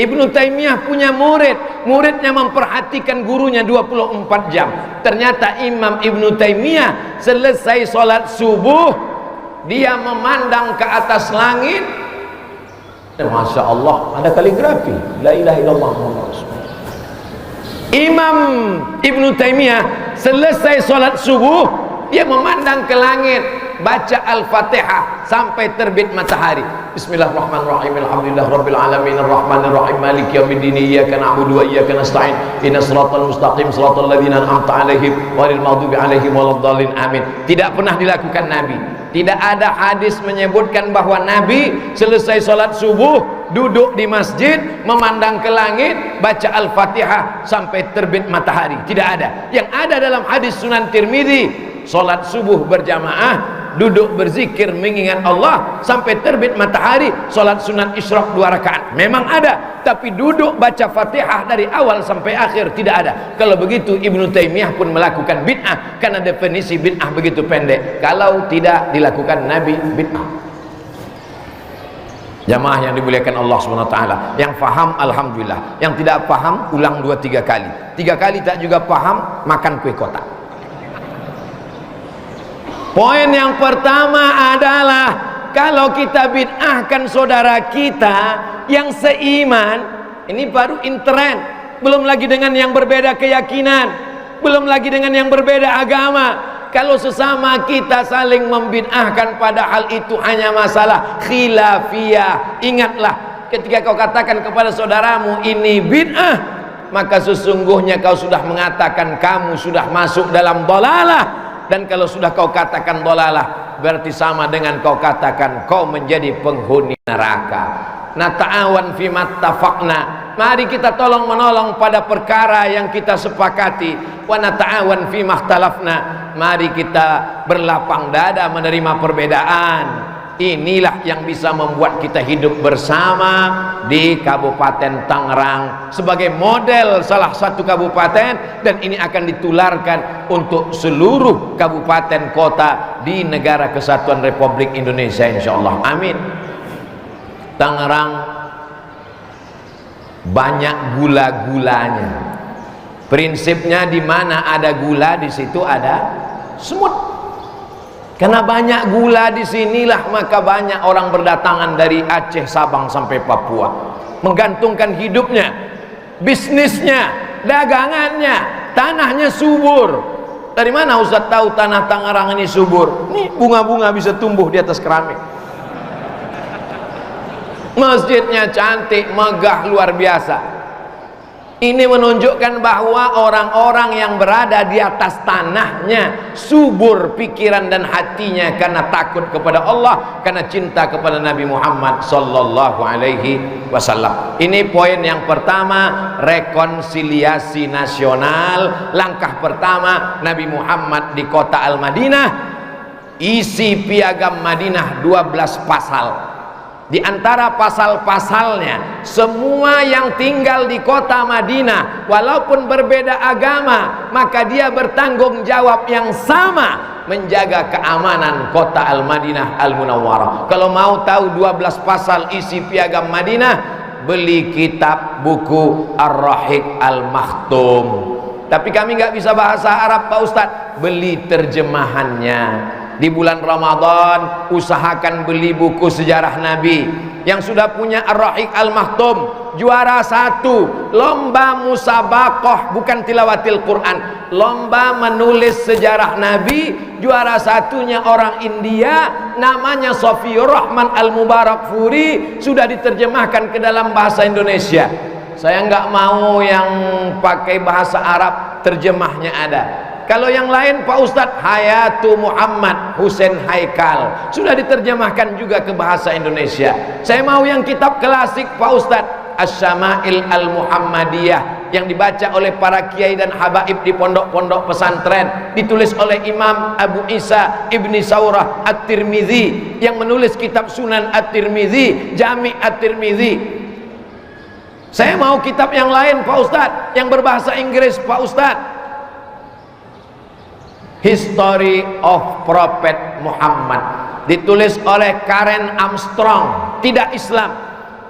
Ibnu Taimiyah punya murid, muridnya memperhatikan gurunya 24 jam. Ternyata Imam Ibnu Taimiyah selesai sholat subuh, dia memandang ke atas langit, dan Masya Allah ada kaligrafi, la ilaha illallah Muhammad Rasulullah. Imam Ibnu Taimiyah selesai sholat subuh, dia memandang ke langit, baca Al-Fatihah sampai terbit matahari. Bismillahirrahmanirrahim. Alhamdulillah rabbil alamin arrahmanir rahim maliki yaumiddin iyyaka na'budu wa iyyaka nasta'in ihdinas siratal mustaqim siratal ladzina an'amta 'alaihim ghairil maghdubi 'alaihim waladdallin. Amin. Tidak pernah dilakukan Nabi. Tidak ada hadis menyebutkan bahwa Nabi selesai sholat subuh duduk di masjid memandang ke langit baca Al-Fatihah sampai terbit matahari. Tidak ada. Yang ada dalam hadis Sunan Tirmidzi, sholat subuh berjamaah duduk berzikir mengingat Allah sampai terbit matahari, sholat sunat isyraq 2 rakaat. Memang ada, tapi duduk baca Fatihah dari awal sampai akhir tidak ada. Kalau begitu Ibnu Taimiyah pun melakukan bid'ah, karena definisi bid'ah begitu pendek. Kalau tidak dilakukan Nabi, bid'ah. Jamaah yang dimuliakan Allah SWT, yang faham alhamdulillah, yang tidak faham ulang 2-3 kali. 3 kali tak juga paham, makan kue kotak. Poin yang pertama adalah kalau kita bid'ahkan saudara kita yang seiman, ini baru intern, belum lagi dengan yang berbeda keyakinan, belum lagi dengan yang berbeda agama. Kalau sesama kita saling membid'ahkan padahal itu hanya masalah khilafiyah, ingatlah ketika kau katakan kepada saudaramu ini bid'ah, maka sesungguhnya kau sudah mengatakan kamu sudah masuk dalam dhalalah. Dan kalau sudah kau katakan dhalalah, berarti sama dengan kau katakan kau menjadi penghuni neraka. Nata'awan fi mattafaqna, mari kita tolong menolong pada perkara yang kita sepakati. Wa nata'awan fi makhtalafna, mari kita berlapang dada menerima perbedaan. Inilah yang bisa membuat kita hidup bersama di Kabupaten Tangerang sebagai model salah satu kabupaten, dan ini akan ditularkan untuk seluruh kabupaten kota di Negara Kesatuan Republik Indonesia insyaallah. Amin. Tangerang banyak gula-gulanya. Prinsipnya di mana ada gula di situ ada semut. Karena banyak gula di sinilah maka banyak orang berdatangan dari Aceh, Sabang sampai Papua, menggantungkan hidupnya, bisnisnya, dagangannya, tanahnya subur. Dari mana Ustaz tahu tanah Tangerang ini subur? Nih bunga-bunga bisa tumbuh di atas keramik. Masjidnya cantik, megah, luar biasa. Ini menunjukkan bahwa orang-orang yang berada di atas tanahnya subur pikiran dan hatinya karena takut kepada Allah, karena cinta kepada Nabi Muhammad sallallahu alaihi wasallam. Ini poin yang pertama, rekonsiliasi nasional. Langkah pertama Nabi Muhammad di kota Al-Madinah, isi piagam Madinah 12 pasal. Di antara pasal-pasalnya, semua yang tinggal di kota Madinah walaupun berbeda agama, maka dia bertanggung jawab yang sama menjaga keamanan kota Al-Madinah Al-Munawwarah. Kalau mau tahu 12 pasal isi piagam Madinah, beli kitab buku Ar-Rahiq Al-Makhtum. Tapi kami nggak bisa bahasa Arab Pak Ustadz, beli terjemahannya. Di bulan Ramadan usahakan beli buku sejarah Nabi. Yang sudah punya Ar-Rahiq Al-Makhtum, juara 1 lomba musabaqah, bukan tilawatil Quran, lomba menulis sejarah Nabi. Juara 1-nya orang India, namanya Sofiyur Rahman Al-Mubarakfuri, sudah diterjemahkan ke dalam bahasa Indonesia. Saya nggak mau yang pakai bahasa Arab, terjemahnya ada. Kalau yang lain Pak Ustadz, Hayatu Muhammad Hussein Haikal sudah diterjemahkan juga ke bahasa Indonesia. Saya mau yang kitab klasik Pak Ustadz, Asy-Syama'il Al-Muhammadiyah, yang dibaca oleh para kiai dan habaib di pondok-pondok pesantren, ditulis oleh Imam Abu Isa Ibni Saurah At-Tirmidzi, yang menulis kitab Sunan At-Tirmidzi, Jami' At-Tirmidzi. Saya mau kitab yang lain Pak Ustadz, yang berbahasa Inggris Pak Ustadz, History of Prophet Muhammad, ditulis oleh Karen Armstrong, tidak Islam,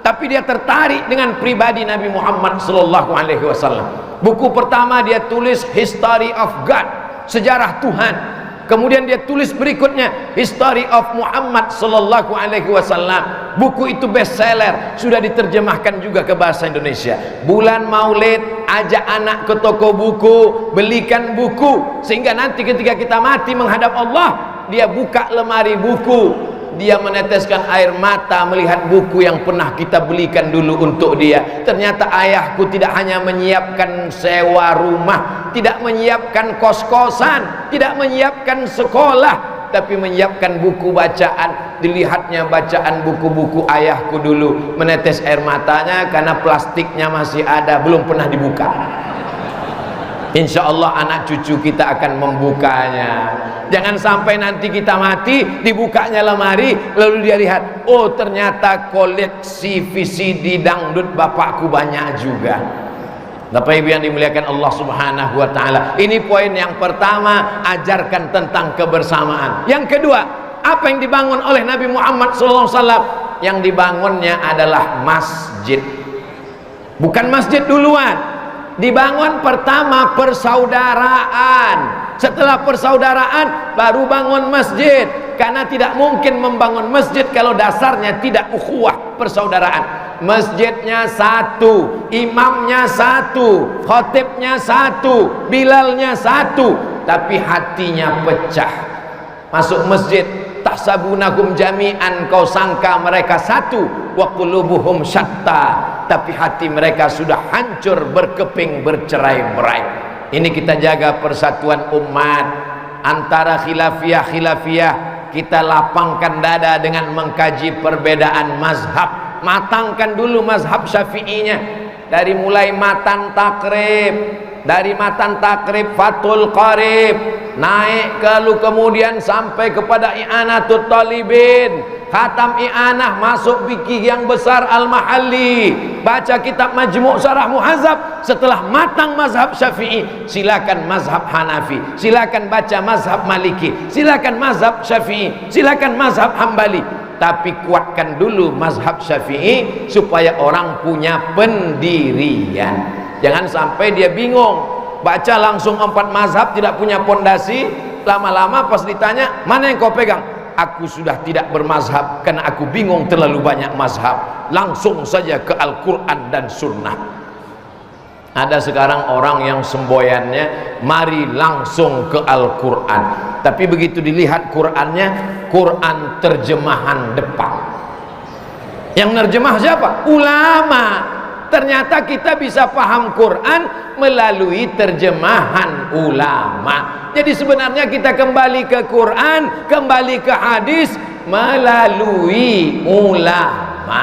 tapi dia tertarik dengan pribadi Nabi Muhammad sallallahu alaihi wasallam. Buku pertama dia tulis History of God, sejarah Tuhan. Kemudian dia tulis berikutnya History of Muhammad sallallahu alaihi wasallam. Buku itu bestseller, sudah diterjemahkan juga ke bahasa Indonesia. Bulan Maulid ajak anak ke toko buku, belikan buku, sehingga nanti ketika kita mati menghadap Allah, dia buka lemari buku, dia meneteskan air mata melihat buku yang pernah kita belikan dulu untuk dia. Ternyata ayahku tidak hanya menyiapkan sewa rumah, tidak menyiapkan kos-kosan, tidak menyiapkan sekolah, tapi menyiapkan buku bacaan. Dilihatnya bacaan buku-buku ayahku dulu, menetes air matanya karena plastiknya masih ada, belum pernah dibuka. Insya Allah anak cucu kita akan membukanya. Jangan sampai nanti kita mati, dibukanya lemari, lalu dia lihat, oh ternyata koleksi VCD dangdut bapakku banyak juga. Bapak Ibu yang dimuliakan Allah Subhanahu wa taala. Ini poin yang pertama, ajarkan tentang kebersamaan. Yang kedua, apa yang dibangun oleh Nabi Muhammad SAW? Yang dibangunnya adalah masjid. Bukan masjid duluan. Dibangun pertama persaudaraan. Setelah persaudaraan baru bangun masjid. Karena tidak mungkin membangun masjid kalau dasarnya tidak ukhuwah persaudaraan. Masjidnya satu, imamnya satu, khatibnya satu, bilalnya satu, tapi hatinya pecah. Masuk masjid, tahsabunahum jami'an, kau sangka mereka satu, wa qulubuhum syatta, tapi hati mereka sudah hancur, berkeping, bercerai-berai. Ini kita jaga persatuan umat. Antara khilafiyah kita lapangkan dada dengan mengkaji perbedaan mazhab. Matangkan dulu mazhab syafi'inya, dari mulai matan takrib, dari matan takrib fatul qarib, naik lalu kemudian sampai kepada i'anatut talibin, khatam i'anah, masuk fikih yang besar al-mahalli, baca kitab majmu' syarah muhazzab. Setelah matang mazhab syafi'i, silakan mazhab hanafi, silakan baca mazhab maliki, silakan mazhab syafi'i, silakan mazhab hambali. Tapi kuatkan dulu mazhab syafi'i supaya orang punya pendirian. Jangan sampai dia bingung, baca langsung 4 mazhab, tidak punya pondasi. Lama-lama pas ditanya, mana yang kau pegang? Aku sudah tidak bermazhab karena aku bingung terlalu banyak mazhab. Langsung saja ke Al-Quran dan Sunnah. Ada sekarang orang yang semboyannya mari langsung ke Al-Quran, tapi begitu dilihat Qurannya, Quran terjemahan depan. Yang nerjemah siapa? Ulama. Ternyata kita bisa paham Quran melalui terjemahan ulama. Jadi sebenarnya kita kembali ke Quran, kembali ke hadis melalui ulama.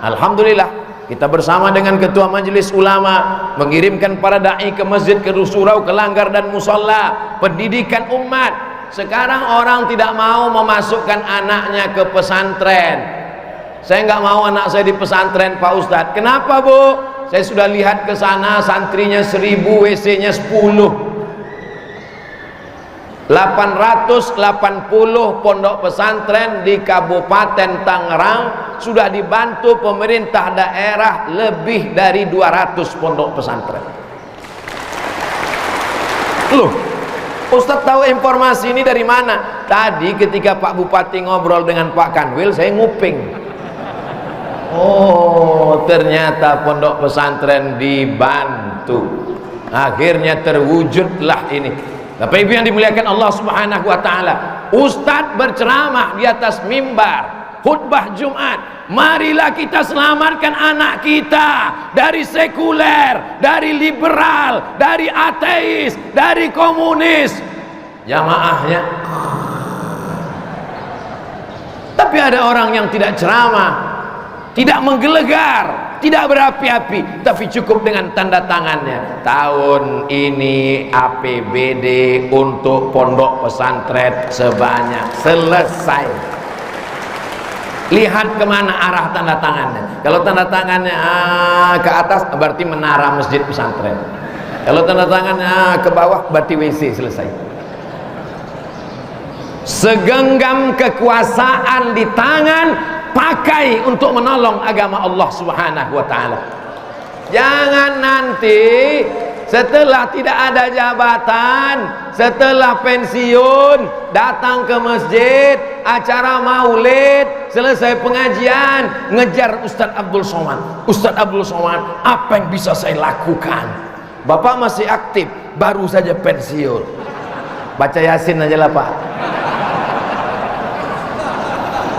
Alhamdulillah, kita bersama dengan Ketua Majelis Ulama mengirimkan para da'i ke masjid, ke surau, ke langgar dan musalla, pendidikan umat. Sekarang orang tidak mau memasukkan anaknya ke pesantren. Saya nggak mau anak saya di pesantren, Pak Ustadz. Kenapa, Bu? Saya sudah lihat ke sana, santrinya 1000, WC-nya 10. 880 pondok pesantren di Kabupaten Tangerang sudah dibantu pemerintah daerah lebih dari 200 pondok pesantren. Loh, Ustadz tahu informasi ini dari mana? Tadi ketika Pak Bupati ngobrol dengan Pak Kanwil, saya nguping. Oh, ternyata pondok pesantren dibantu. Akhirnya terwujudlah ini. Bapak Ibu yang dimuliakan Allah Subhanahu wa taala, Ustadz berceramah di atas mimbar khutbah Jumat, marilah kita selamatkan anak kita dari sekuler, dari liberal, dari ateis, dari komunis. Jamaahnya, tapi ada orang yang tidak ceramah, tidak menggelegar, tidak berapi-api, tapi cukup dengan tanda tangannya. Tahun ini APBD untuk pondok pesantren sebanyak, selesai. Lihat kemana arah tanda tangannya. Kalau tanda tangannya ke atas, berarti menara masjid pesantren. Kalau tanda tangannya ke bawah, berarti WC, selesai. Segenggam kekuasaan di tangan, pakai untuk menolong agama Allah Subhanahu wa taala. Jangan nanti setelah tidak ada jabatan, setelah pensiun, datang ke masjid, acara maulid, selesai pengajian, ngejar Ustadz Abdul Somad. Ustadz Abdul Somad, apa yang bisa saya lakukan? Bapak masih aktif, baru saja pensiun. Baca Yasin aja lah, Pak.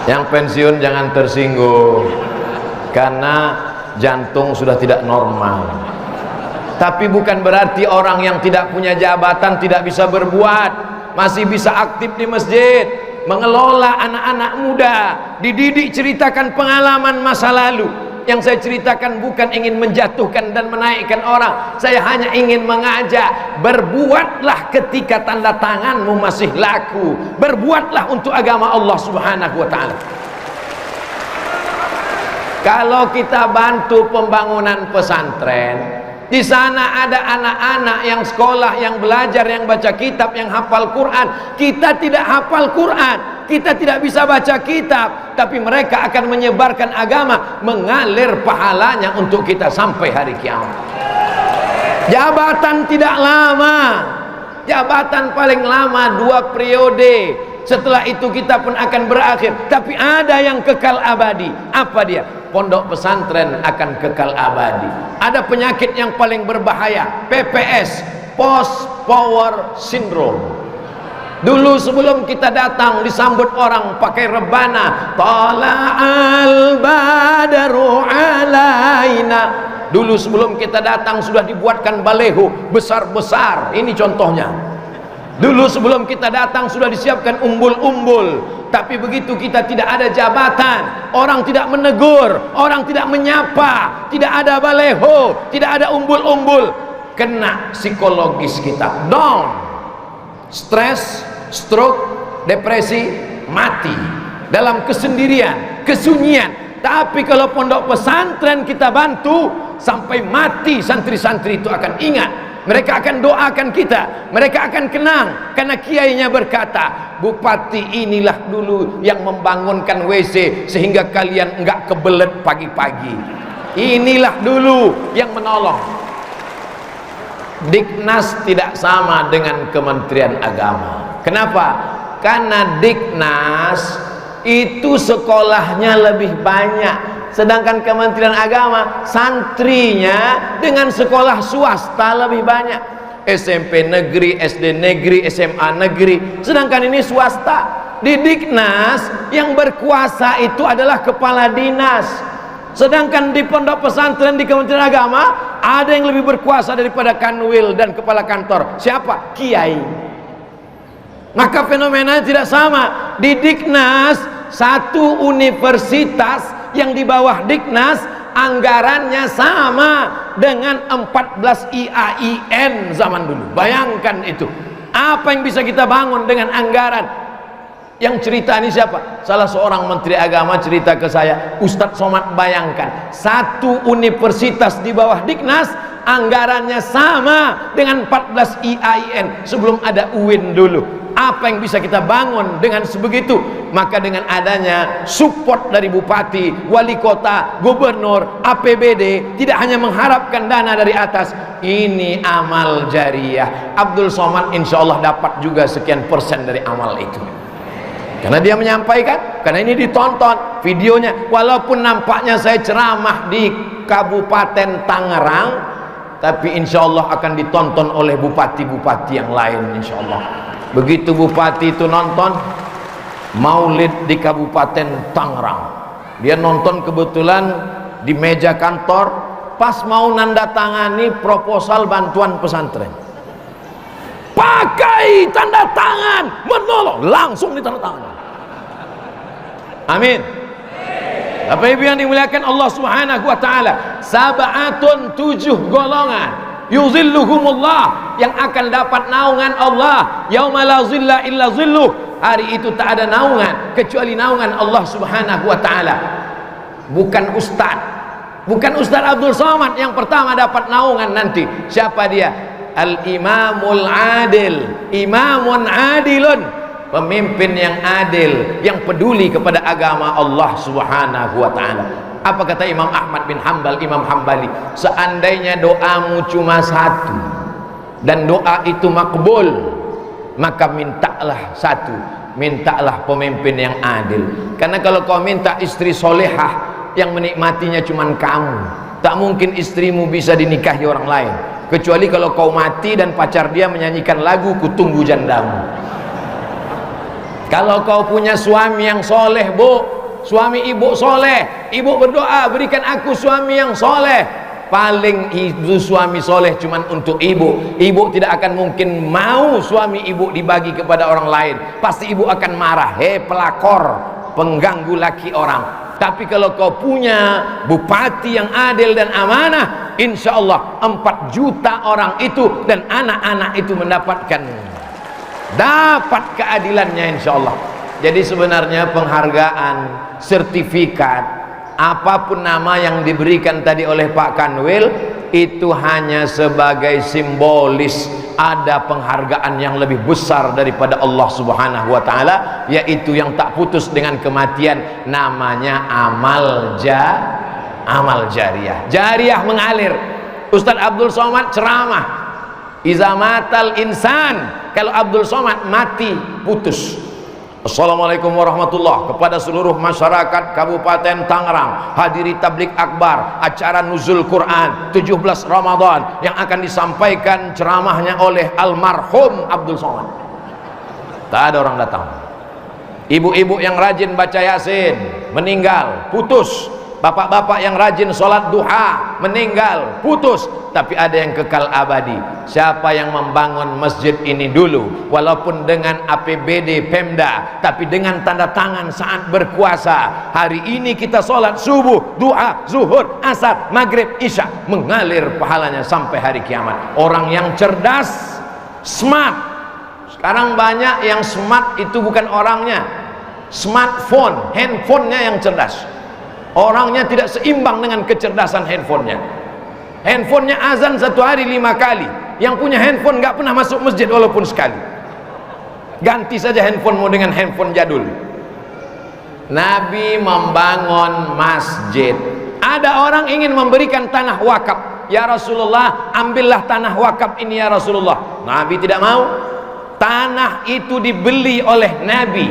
Yang pensiun jangan tersinggung, karena jantung sudah tidak normal. Tapi bukan berarti orang yang tidak punya jabatan tidak bisa berbuat. Masih bisa aktif di masjid, mengelola anak-anak muda, dididik, ceritakan pengalaman masa lalu. Yang saya ceritakan bukan ingin menjatuhkan dan menaikkan orang. Saya hanya ingin mengajak, berbuatlah ketika tanda tanganmu masih laku. Berbuatlah untuk agama Allah Subhanahu wa ta'ala. Kalau kita bantu pembangunan pesantren, di sana ada anak-anak yang sekolah, yang belajar, yang baca kitab, yang hafal Quran. Kita tidak hafal Quran, kita tidak bisa baca kitab, tapi mereka akan menyebarkan agama, mengalir pahalanya untuk kita sampai hari kiamat. Jabatan tidak lama, jabatan paling lama 2 periode. Setelah itu kita pun akan berakhir. Tapi ada yang kekal abadi. Apa dia? Pondok pesantren akan kekal abadi. Ada penyakit yang paling berbahaya, PPS, Post Power Syndrome. Dulu sebelum kita datang disambut orang pakai rebana, Tala'al badru alaina. Dulu sebelum kita datang sudah dibuatkan baleho besar-besar. Ini contohnya. Dulu sebelum kita datang sudah disiapkan umbul-umbul. Tapi begitu kita tidak ada jabatan, orang tidak menegur, orang tidak menyapa, tidak ada baleho, tidak ada umbul-umbul, kena psikologis kita, down, stres, stroke, depresi, mati dalam kesendirian, kesunyian. Tapi kalau pondok pesantren kita bantu, sampai mati santri-santri itu akan ingat. Mereka akan doakan kita, mereka akan kenang, karena kiainya berkata, Bupati inilah dulu yang membangunkan WC sehingga kalian enggak kebelet pagi-pagi. Inilah dulu yang menolong. Diknas tidak sama dengan Kementerian Agama. Kenapa? Karena Diknas itu sekolahnya lebih banyak, sedangkan Kementerian Agama santrinya dengan sekolah swasta lebih banyak. SMP negeri, SD negeri, SMA negeri, sedangkan ini swasta. Di Diknas yang berkuasa itu adalah kepala dinas, sedangkan di pondok pesantren di Kementerian Agama ada yang lebih berkuasa daripada kanwil dan kepala kantor. Siapa? Kiai. Maka fenomenanya tidak sama. Di Diknas, satu universitas yang di bawah Diknas anggarannya sama dengan 14 IAIN zaman dulu. Bayangkan itu. Apa yang bisa kita bangun dengan anggaran? Yang cerita ini siapa? Salah seorang menteri agama cerita ke saya, Ustadz Somad, bayangkan satu universitas di bawah Diknas anggarannya sama dengan 14 IAIN sebelum ada UIN dulu. Apa yang bisa kita bangun dengan sebegitu? Maka dengan adanya support dari bupati, wali kota, gubernur, APBD, tidak hanya mengharapkan dana dari atas, ini amal jariah. Abdul Somad insya Allah dapat juga sekian persen dari amal itu, karena dia menyampaikan, karena ini ditonton videonya. Walaupun nampaknya saya ceramah di Kabupaten Tangerang, tapi insya Allah akan ditonton oleh bupati-bupati yang lain insya Allah. Begitu bupati itu nonton maulid di Kabupaten Tangerang, dia nonton kebetulan di meja kantor pas mau nanda tangani proposal bantuan pesantren, pakai tanda tangan menolong, langsung ditanda tangan. Amin. Bapak Ibu yang dimuliakan Allah Subhanahu wa taala, sab'atun, 7 golongan yuzilluhumullah, yang akan dapat naungan Allah, yauma la zilla illa zilluh. Hari itu tak ada naungan kecuali naungan Allah Subhanahu wa taala. Bukan ustaz, bukan Ustaz Abdul Somad yang pertama dapat naungan nanti. Siapa dia? Al-Imamul Adil, imamun adilun, pemimpin yang adil, yang peduli kepada agama Allah Subhanahu wa taala. Apa kata Imam Ahmad bin Hanbal, Imam Hambali? Seandainya doamu cuma satu dan doa itu makbul, maka mintalah satu, mintalah pemimpin yang adil. Karena kalau kau minta istri solehah yang menikmatinya cuma kamu, tak mungkin istrimu bisa dinikahi orang lain, kecuali kalau kau mati dan pacar dia menyanyikan lagu Kutunggu Jandamu. Kalau kau punya suami yang soleh, bu, suami ibu soleh, ibu berdoa, berikan aku suami yang soleh. Paling itu suami soleh cuman untuk ibu. Ibu tidak akan mungkin mau suami ibu dibagi kepada orang lain. Pasti ibu akan marah. Hei pelakor, pengganggu laki orang. Tapi kalau kau punya bupati yang adil dan amanah, insya Allah 4 juta orang itu dan anak-anak itu dapat keadilannya insya Allah. Jadi sebenarnya penghargaan, sertifikat, apapun nama yang diberikan tadi oleh Pak Kanwil, itu hanya sebagai simbolis. Ada penghargaan yang lebih besar daripada Allah Subhanahu wa ta'ala, yaitu yang tak putus dengan kematian, namanya amal jariah. Jariah mengalir. Ustadz Abdul Somad ceramah, iza matal insan, kalau Abdul Somad mati putus. Assalamualaikum warahmatullahi kepada seluruh masyarakat Kabupaten Tangerang, hadiri tablik akbar acara nuzul Quran 17 Ramadan yang akan disampaikan ceramahnya oleh almarhum Abdul Somad. Tak ada orang datang. Ibu-ibu yang rajin baca Yasin meninggal, putus. Bapak-bapak yang rajin sholat duha meninggal, putus. Tapi ada yang kekal abadi. Siapa yang membangun masjid ini dulu, walaupun dengan APBD Pemda, tapi dengan tanda tangan saat berkuasa. Hari ini kita sholat subuh, duha, zuhur, asar, maghrib, isya, mengalir pahalanya sampai hari kiamat. Orang yang cerdas, smart. Sekarang banyak yang smart itu bukan orangnya, smartphone, handphonenya yang cerdas. Orangnya tidak seimbang dengan kecerdasan handphonenya. Handphonenya azan 1 hari 5 kali. Yang punya handphone nggak pernah masuk masjid walaupun sekali. Ganti saja handphonemu dengan handphone jadul. Nabi membangun masjid. Ada orang ingin memberikan tanah wakaf. Ya Rasulullah, ambillah tanah wakaf ini ya Rasulullah. Nabi tidak mau. Tanah itu dibeli oleh Nabi.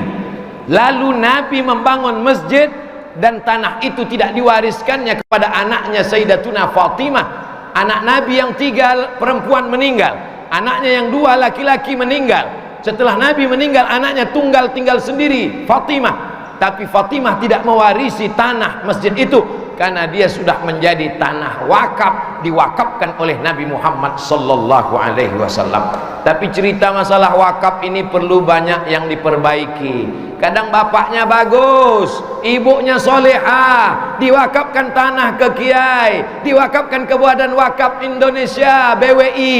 Lalu Nabi membangun masjid, dan tanah itu tidak diwariskannya kepada anaknya Sayyidatuna Fatimah. Anak Nabi yang 3 perempuan meninggal, anaknya yang 2 laki-laki meninggal. Setelah Nabi meninggal, anaknya tunggal tinggal sendiri, Fatimah. Tapi Fatimah tidak mewarisi tanah masjid itu karena dia sudah menjadi tanah wakaf, diwakafkan oleh Nabi Muhammad sallallahu alaihi wasallam. Tapi cerita masalah wakaf ini perlu banyak yang diperbaiki. Kadang bapaknya bagus, ibunya solehah, diwakafkan tanah ke kiai, diwakafkan ke Badan Wakaf Indonesia BWI.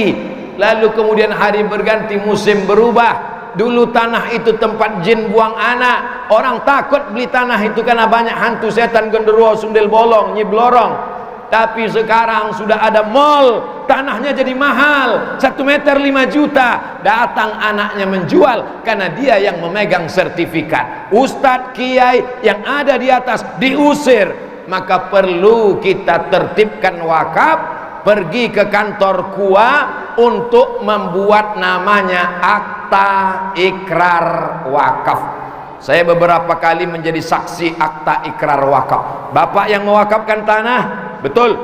Lalu kemudian hari berganti, musim berubah. Dulu tanah itu tempat jin buang anak. Orang takut beli tanah itu karena banyak hantu setan, genderuwo, sundel bolong, nyi blorong. Tapi sekarang sudah ada mall, tanahnya jadi mahal, 1 meter 5 juta. Datang anaknya menjual karena dia yang memegang sertifikat. Ustadz kiai yang ada di atas diusir. Maka perlu kita tertibkan wakaf, pergi ke kantor KUA untuk membuat namanya akta ikrar wakaf. Saya beberapa kali menjadi saksi akta ikrar wakaf. Bapak yang mewakafkan tanah, betul.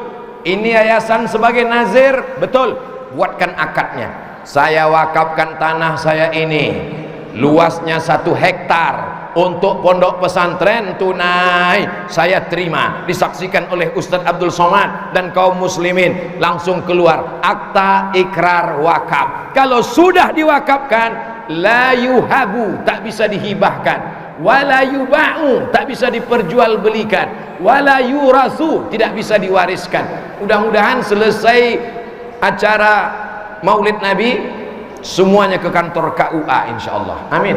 Ini yayasan sebagai nazir, betul. Buatkan akadnya. Saya wakafkan tanah saya ini, luasnya 1 hektar untuk pondok pesantren tunai. Saya terima, disaksikan oleh Ustadz Abdul Somad dan kaum muslimin. Langsung keluar akta ikrar wakaf. Kalau sudah diwakafkan, la yuhabu, tak bisa dihibahkan, wala yuba'u, tak bisa diperjualbelikan, wala yurasu, tidak bisa diwariskan. Mudah-mudahan selesai acara Maulid Nabi, semuanya ke kantor KUA insyaallah. Amin.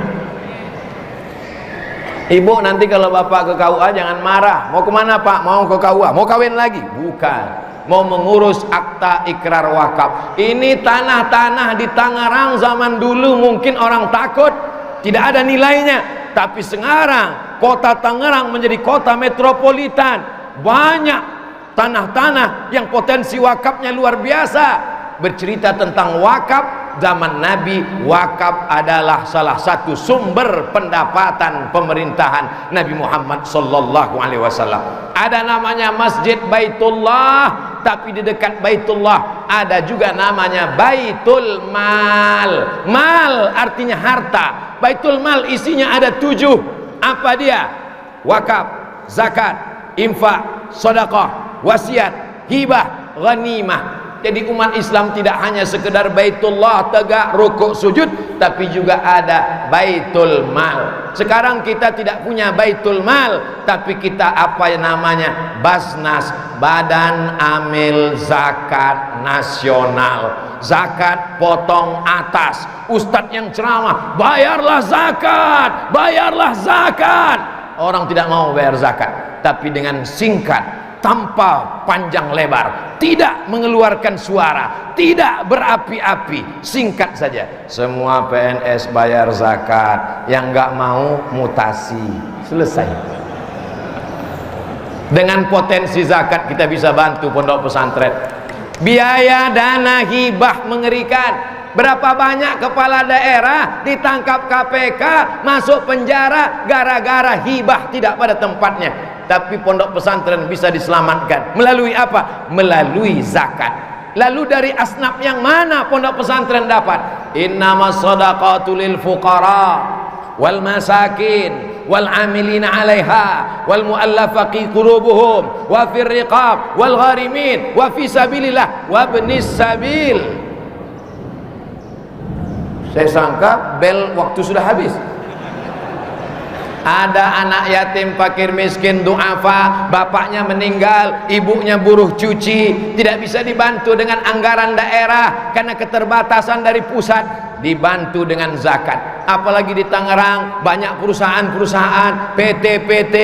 Ibu, nanti kalau bapak ke KUA jangan marah. Mau kemana pak? Mau ke KUA? Mau kawin lagi? Bukan, mau mengurus akta ikrar wakaf. Ini tanah-tanah di Tangerang zaman dulu mungkin orang takut, tidak ada nilainya. Tapi sekarang kota Tangerang menjadi kota metropolitan, banyak tanah-tanah yang potensi wakafnya luar biasa. Bercerita tentang wakaf, zaman Nabi, wakaf adalah salah satu sumber pendapatan pemerintahan Nabi Muhammad sallallahu alaihi wasallam. Ada namanya Masjid Baitullah, tapi di dekat Baitullah ada juga namanya Baitul Mal. Mal artinya harta. Baitul Mal isinya ada 7. Apa dia? Wakaf, zakat, infak, sedekah, wasiat, hibah, ghanimah. Jadi umat Islam tidak hanya sekedar Baitullah tegak rukuk sujud, tapi juga ada Baitul Mal. Sekarang kita tidak punya Baitul Mal, tapi kita apa yang namanya Basnas, Badan Amil Zakat Nasional. Zakat potong atas. Ustadz yang ceramah, bayarlah zakat, bayarlah zakat. Orang tidak mau bayar zakat, tapi dengan singkat, tanpa panjang lebar, tidak mengeluarkan suara, tidak berapi-api, singkat saja. Semua PNS bayar zakat, yang nggak mau mutasi, selesai. Dengan potensi zakat kita bisa bantu pondok pesantren. Biaya dana hibah mengerikan. Berapa banyak kepala daerah ditangkap KPK, masuk penjara gara-gara hibah tidak pada tempatnya. Tapi pondok pesantren bisa diselamatkan melalui apa? Melalui zakat. Lalu dari asnaf yang mana pondok pesantren dapat? Innamas shadaqatu lil fuqara wal masakin wal amilina 'alaiha wal mu'allafati qulubuhum wa fir riqab wal gharimin wa fi sabilillah wa ibnis sabil. Saya sangka bel waktu sudah habis. Ada anak yatim, fakir miskin, du'afa, bapaknya meninggal, ibunya buruh cuci, tidak bisa dibantu dengan anggaran daerah karena keterbatasan dari pusat, dibantu dengan zakat. Apalagi di Tangerang banyak perusahaan-perusahaan, PT-PT,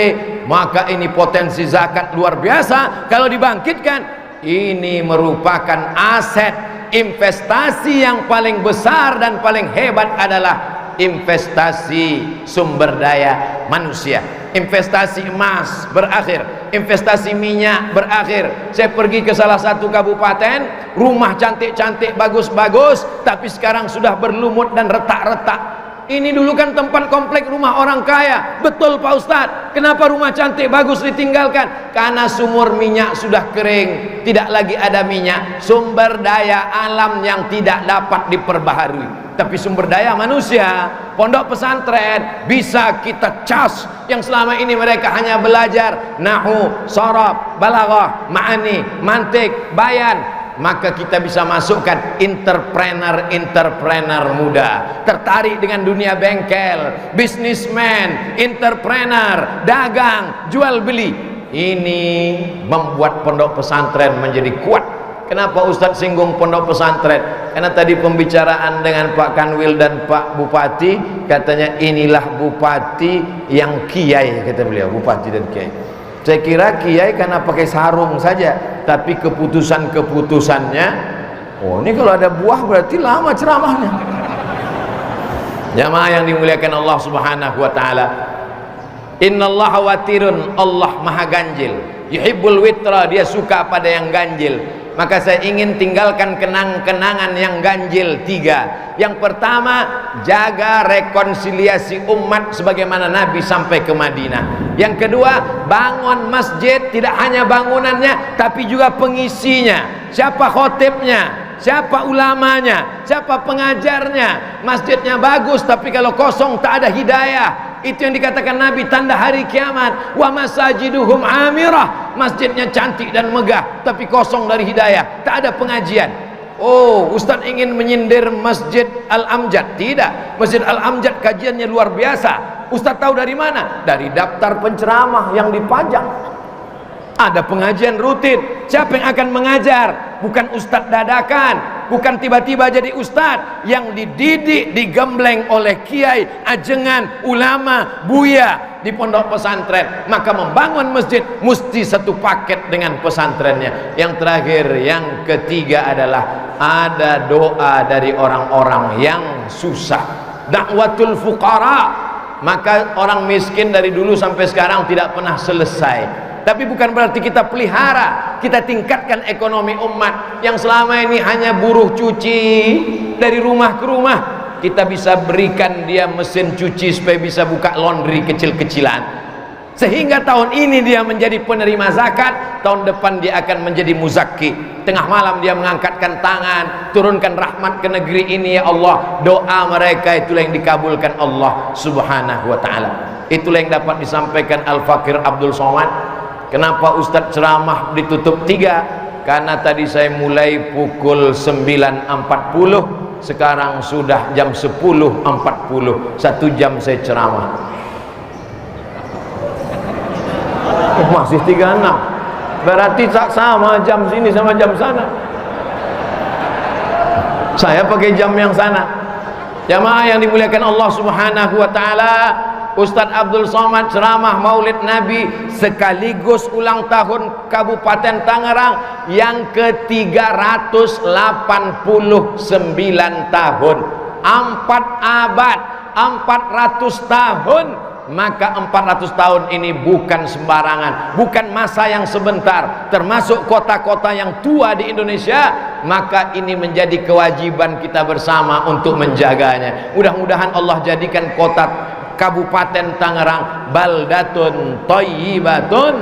maka ini potensi zakat luar biasa. Kalau dibangkitkan, ini merupakan aset investasi yang paling besar dan paling hebat adalah investasi sumber daya manusia. Investasi emas berakhir, investasi minyak berakhir. Saya pergi ke salah satu kabupaten, rumah cantik-cantik, bagus-bagus, tapi sekarang sudah berlumut dan retak-retak. Ini dulu kan tempat komplek rumah orang kaya. Betul Pak Ustadz. Kenapa rumah cantik bagus ditinggalkan? Karena sumur minyak sudah kering, tidak lagi ada minyak. Sumber daya alam yang tidak dapat diperbaharui. Tapi sumber daya manusia, pondok pesantren bisa kita cas. Yang selama ini mereka hanya belajar nahu, sharaf, balaghah, ma'ani, mantik, bayan. Maka kita bisa masukkan entrepreneur muda, tertarik dengan dunia bengkel, bisnismen, entrepreneur, dagang, jual beli. Ini membuat pondok pesantren menjadi kuat. Kenapa Ustadz singgung pondok pesantren? Karena tadi pembicaraan dengan Pak Kanwil dan Pak Bupati, katanya inilah bupati yang kiai, kata beliau, bupati dan kiai. Saya kira kiai karena pakai sarung saja, tapi keputusan-keputusannya, oh ini kalau ada buah berarti lama ceramahnya. Jamaah yang dimuliakan Allah Subhanahu wa taala. Innallaha watirun, Allah maha ganjil. Yuhibbul witra, dia suka pada yang ganjil. Maka saya ingin tinggalkan kenang-kenangan yang ganjil 3. Yang pertama, jaga rekonsiliasi umat sebagaimana Nabi sampai ke Madinah. Yang kedua, bangun masjid, tidak hanya bangunannya tapi juga pengisinya. Siapa khotibnya, siapa ulamanya, siapa pengajarnya. Masjidnya bagus tapi kalau kosong tak ada hidayah. Itu yang dikatakan Nabi tanda hari kiamat. Wa masajiduhum amirah, masjidnya cantik dan megah tapi kosong dari hidayah, tak ada pengajian. Oh, Ustadz ingin menyindir Masjid Al-Amjad? Tidak. Masjid Al-Amjad kajiannya luar biasa. Ustadz tahu dari mana? Dari daftar penceramah yang dipajang. Ada pengajian rutin. Siapa yang akan mengajar? Bukan ustadz dadakan, bukan tiba-tiba jadi ustadz, yang dididik, digembleng oleh kiai, ajengan, ulama, buya di pondok pesantren. Maka membangun masjid mesti satu paket dengan pesantrennya. Yang terakhir, yang ketiga adalah ada doa dari orang-orang yang susah. Dakwatul fuqara. Maka orang miskin dari dulu sampai sekarang tidak pernah selesai. Tapi bukan berarti kita pelihara, kita tingkatkan ekonomi umat. Yang selama ini hanya buruh cuci dari rumah ke rumah, kita bisa berikan dia mesin cuci supaya bisa buka laundry kecil-kecilan. Sehingga tahun ini dia menjadi penerima zakat, tahun depan dia akan menjadi muzakki. Tengah malam dia mengangkatkan tangan, turunkan rahmat ke negeri ini ya Allah. Doa mereka itulah yang dikabulkan Allah Subhanahu wa ta'ala. Itulah yang dapat disampaikan Al-Fakir Abdul Somad. Kenapa Ustadz ceramah ditutup 3? karena tadi saya mulai pukul 9.40, sekarang sudah jam 10.40, 1 jam saya ceramah. Masih 36, berarti tak sama jam sini sama jam sana. Saya pakai jam yang sana. Jamaah yang dimuliakan Allah Subhanahu wa taala, Ustaz Abdul Somad ceramah Maulid Nabi sekaligus ulang tahun Kabupaten Tangerang yang ke-389 tahun, 4 abad, 400 tahun. Maka 400 tahun ini bukan sembarangan, bukan masa yang sebentar, termasuk kota-kota yang tua di Indonesia. Maka ini menjadi kewajiban kita bersama untuk menjaganya. Mudah-mudahan Allah jadikan kota Kabupaten Tangerang baldatun thayyibatun.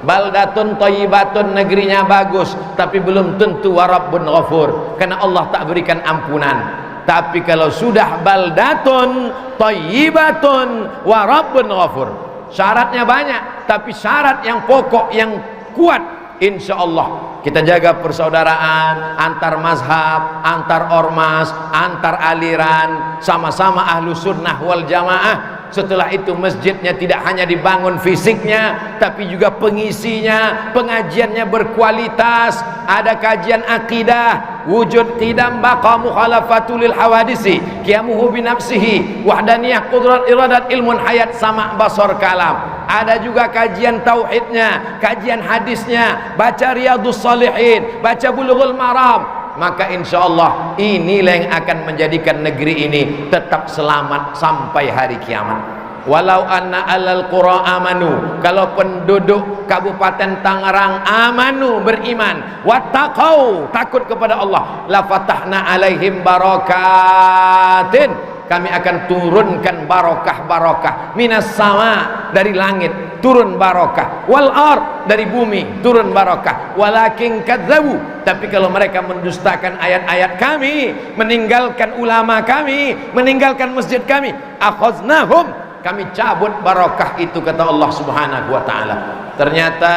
Baldatun thayyibatun, negerinya bagus, tapi belum tentu warabbun ghafur, karena Allah tak berikan ampunan. Tapi kalau sudah baldatun thayyibatun wa rabbun ghafur, syaratnya banyak, tapi syarat yang pokok yang kuat, insya Allah kita jaga persaudaraan antar mazhab, antar ormas, antar aliran, sama-sama ahlu sunnah wal jamaah. Setelah itu masjidnya tidak hanya dibangun fisiknya, tapi juga pengisinya, pengajiannya berkualitas, ada kajian akidah, wujud qidam baqa mukhalafatul lil hawadisi, qiyamuhu bi nafsihi, wahdaniyah qudrat iradat ilmun hayat sama basar kalam. Ada juga kajian tauhidnya, kajian hadisnya, baca riyadhus shalihin, baca bulughul maram. Maka insya Allah inilah yang akan menjadikan negeri ini tetap selamat sampai hari kiamat. Walau anna alal qura amanu, kalau penduduk Kabupaten Tangerang amanu, beriman, wattaqau, takut kepada Allah, la fatahna alaihim barakatin, kami akan turunkan barokah-barokah minas sama, dari langit turun barokah, wal ard, dari bumi turun barokah. Walakin kadzabu, tapi kalau mereka mendustakan ayat-ayat kami, meninggalkan ulama kami, meninggalkan masjid kami, akhaznahum, kami cabut barokah itu, kata Allah Subhanahu wa taala. Ternyata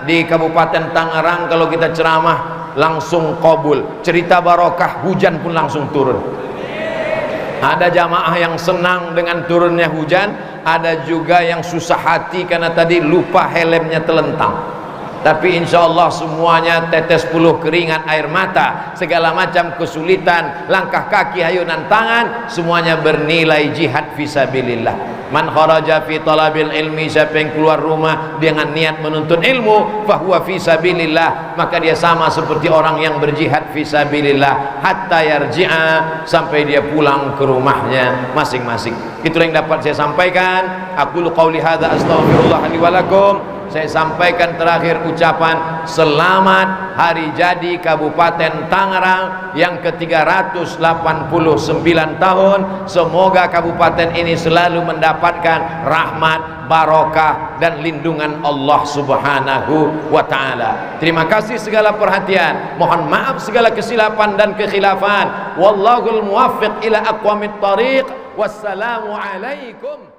di Kabupaten Tangerang kalau kita ceramah langsung qabul, cerita barokah, hujan pun langsung turun. Ada jamaah yang senang dengan turunnya hujan, ada juga yang susah hati karena tadi lupa helmnya telentang. Tapi insya Allah semuanya tetes puluh keringat, air mata, segala macam kesulitan, langkah kaki, hayunan tangan, semuanya bernilai jihad fisabilillah. Man kharaja fi talabil ilmi, siapa yang keluar rumah dengan niat menuntut ilmu, fahuwa fisabilillah, maka dia sama seperti orang yang berjihad fisabilillah hatta yarji'a, sampai dia pulang ke rumahnya masing-masing. Itulah yang dapat saya sampaikan. Aku qauli hadza, astaghfirullah li wa lakum. Saya sampaikan terakhir ucapan selamat hari jadi Kabupaten Tangerang yang ke-389 tahun. Semoga kabupaten ini selalu mendapatkan rahmat, barokah dan lindungan Allah Subhanahu wa taala. Terima kasih segala perhatian. Mohon maaf segala kesilapan dan kekhilafan. Wallahul muwaffiq ila aqwamit thariq. Wassalamu alaikum.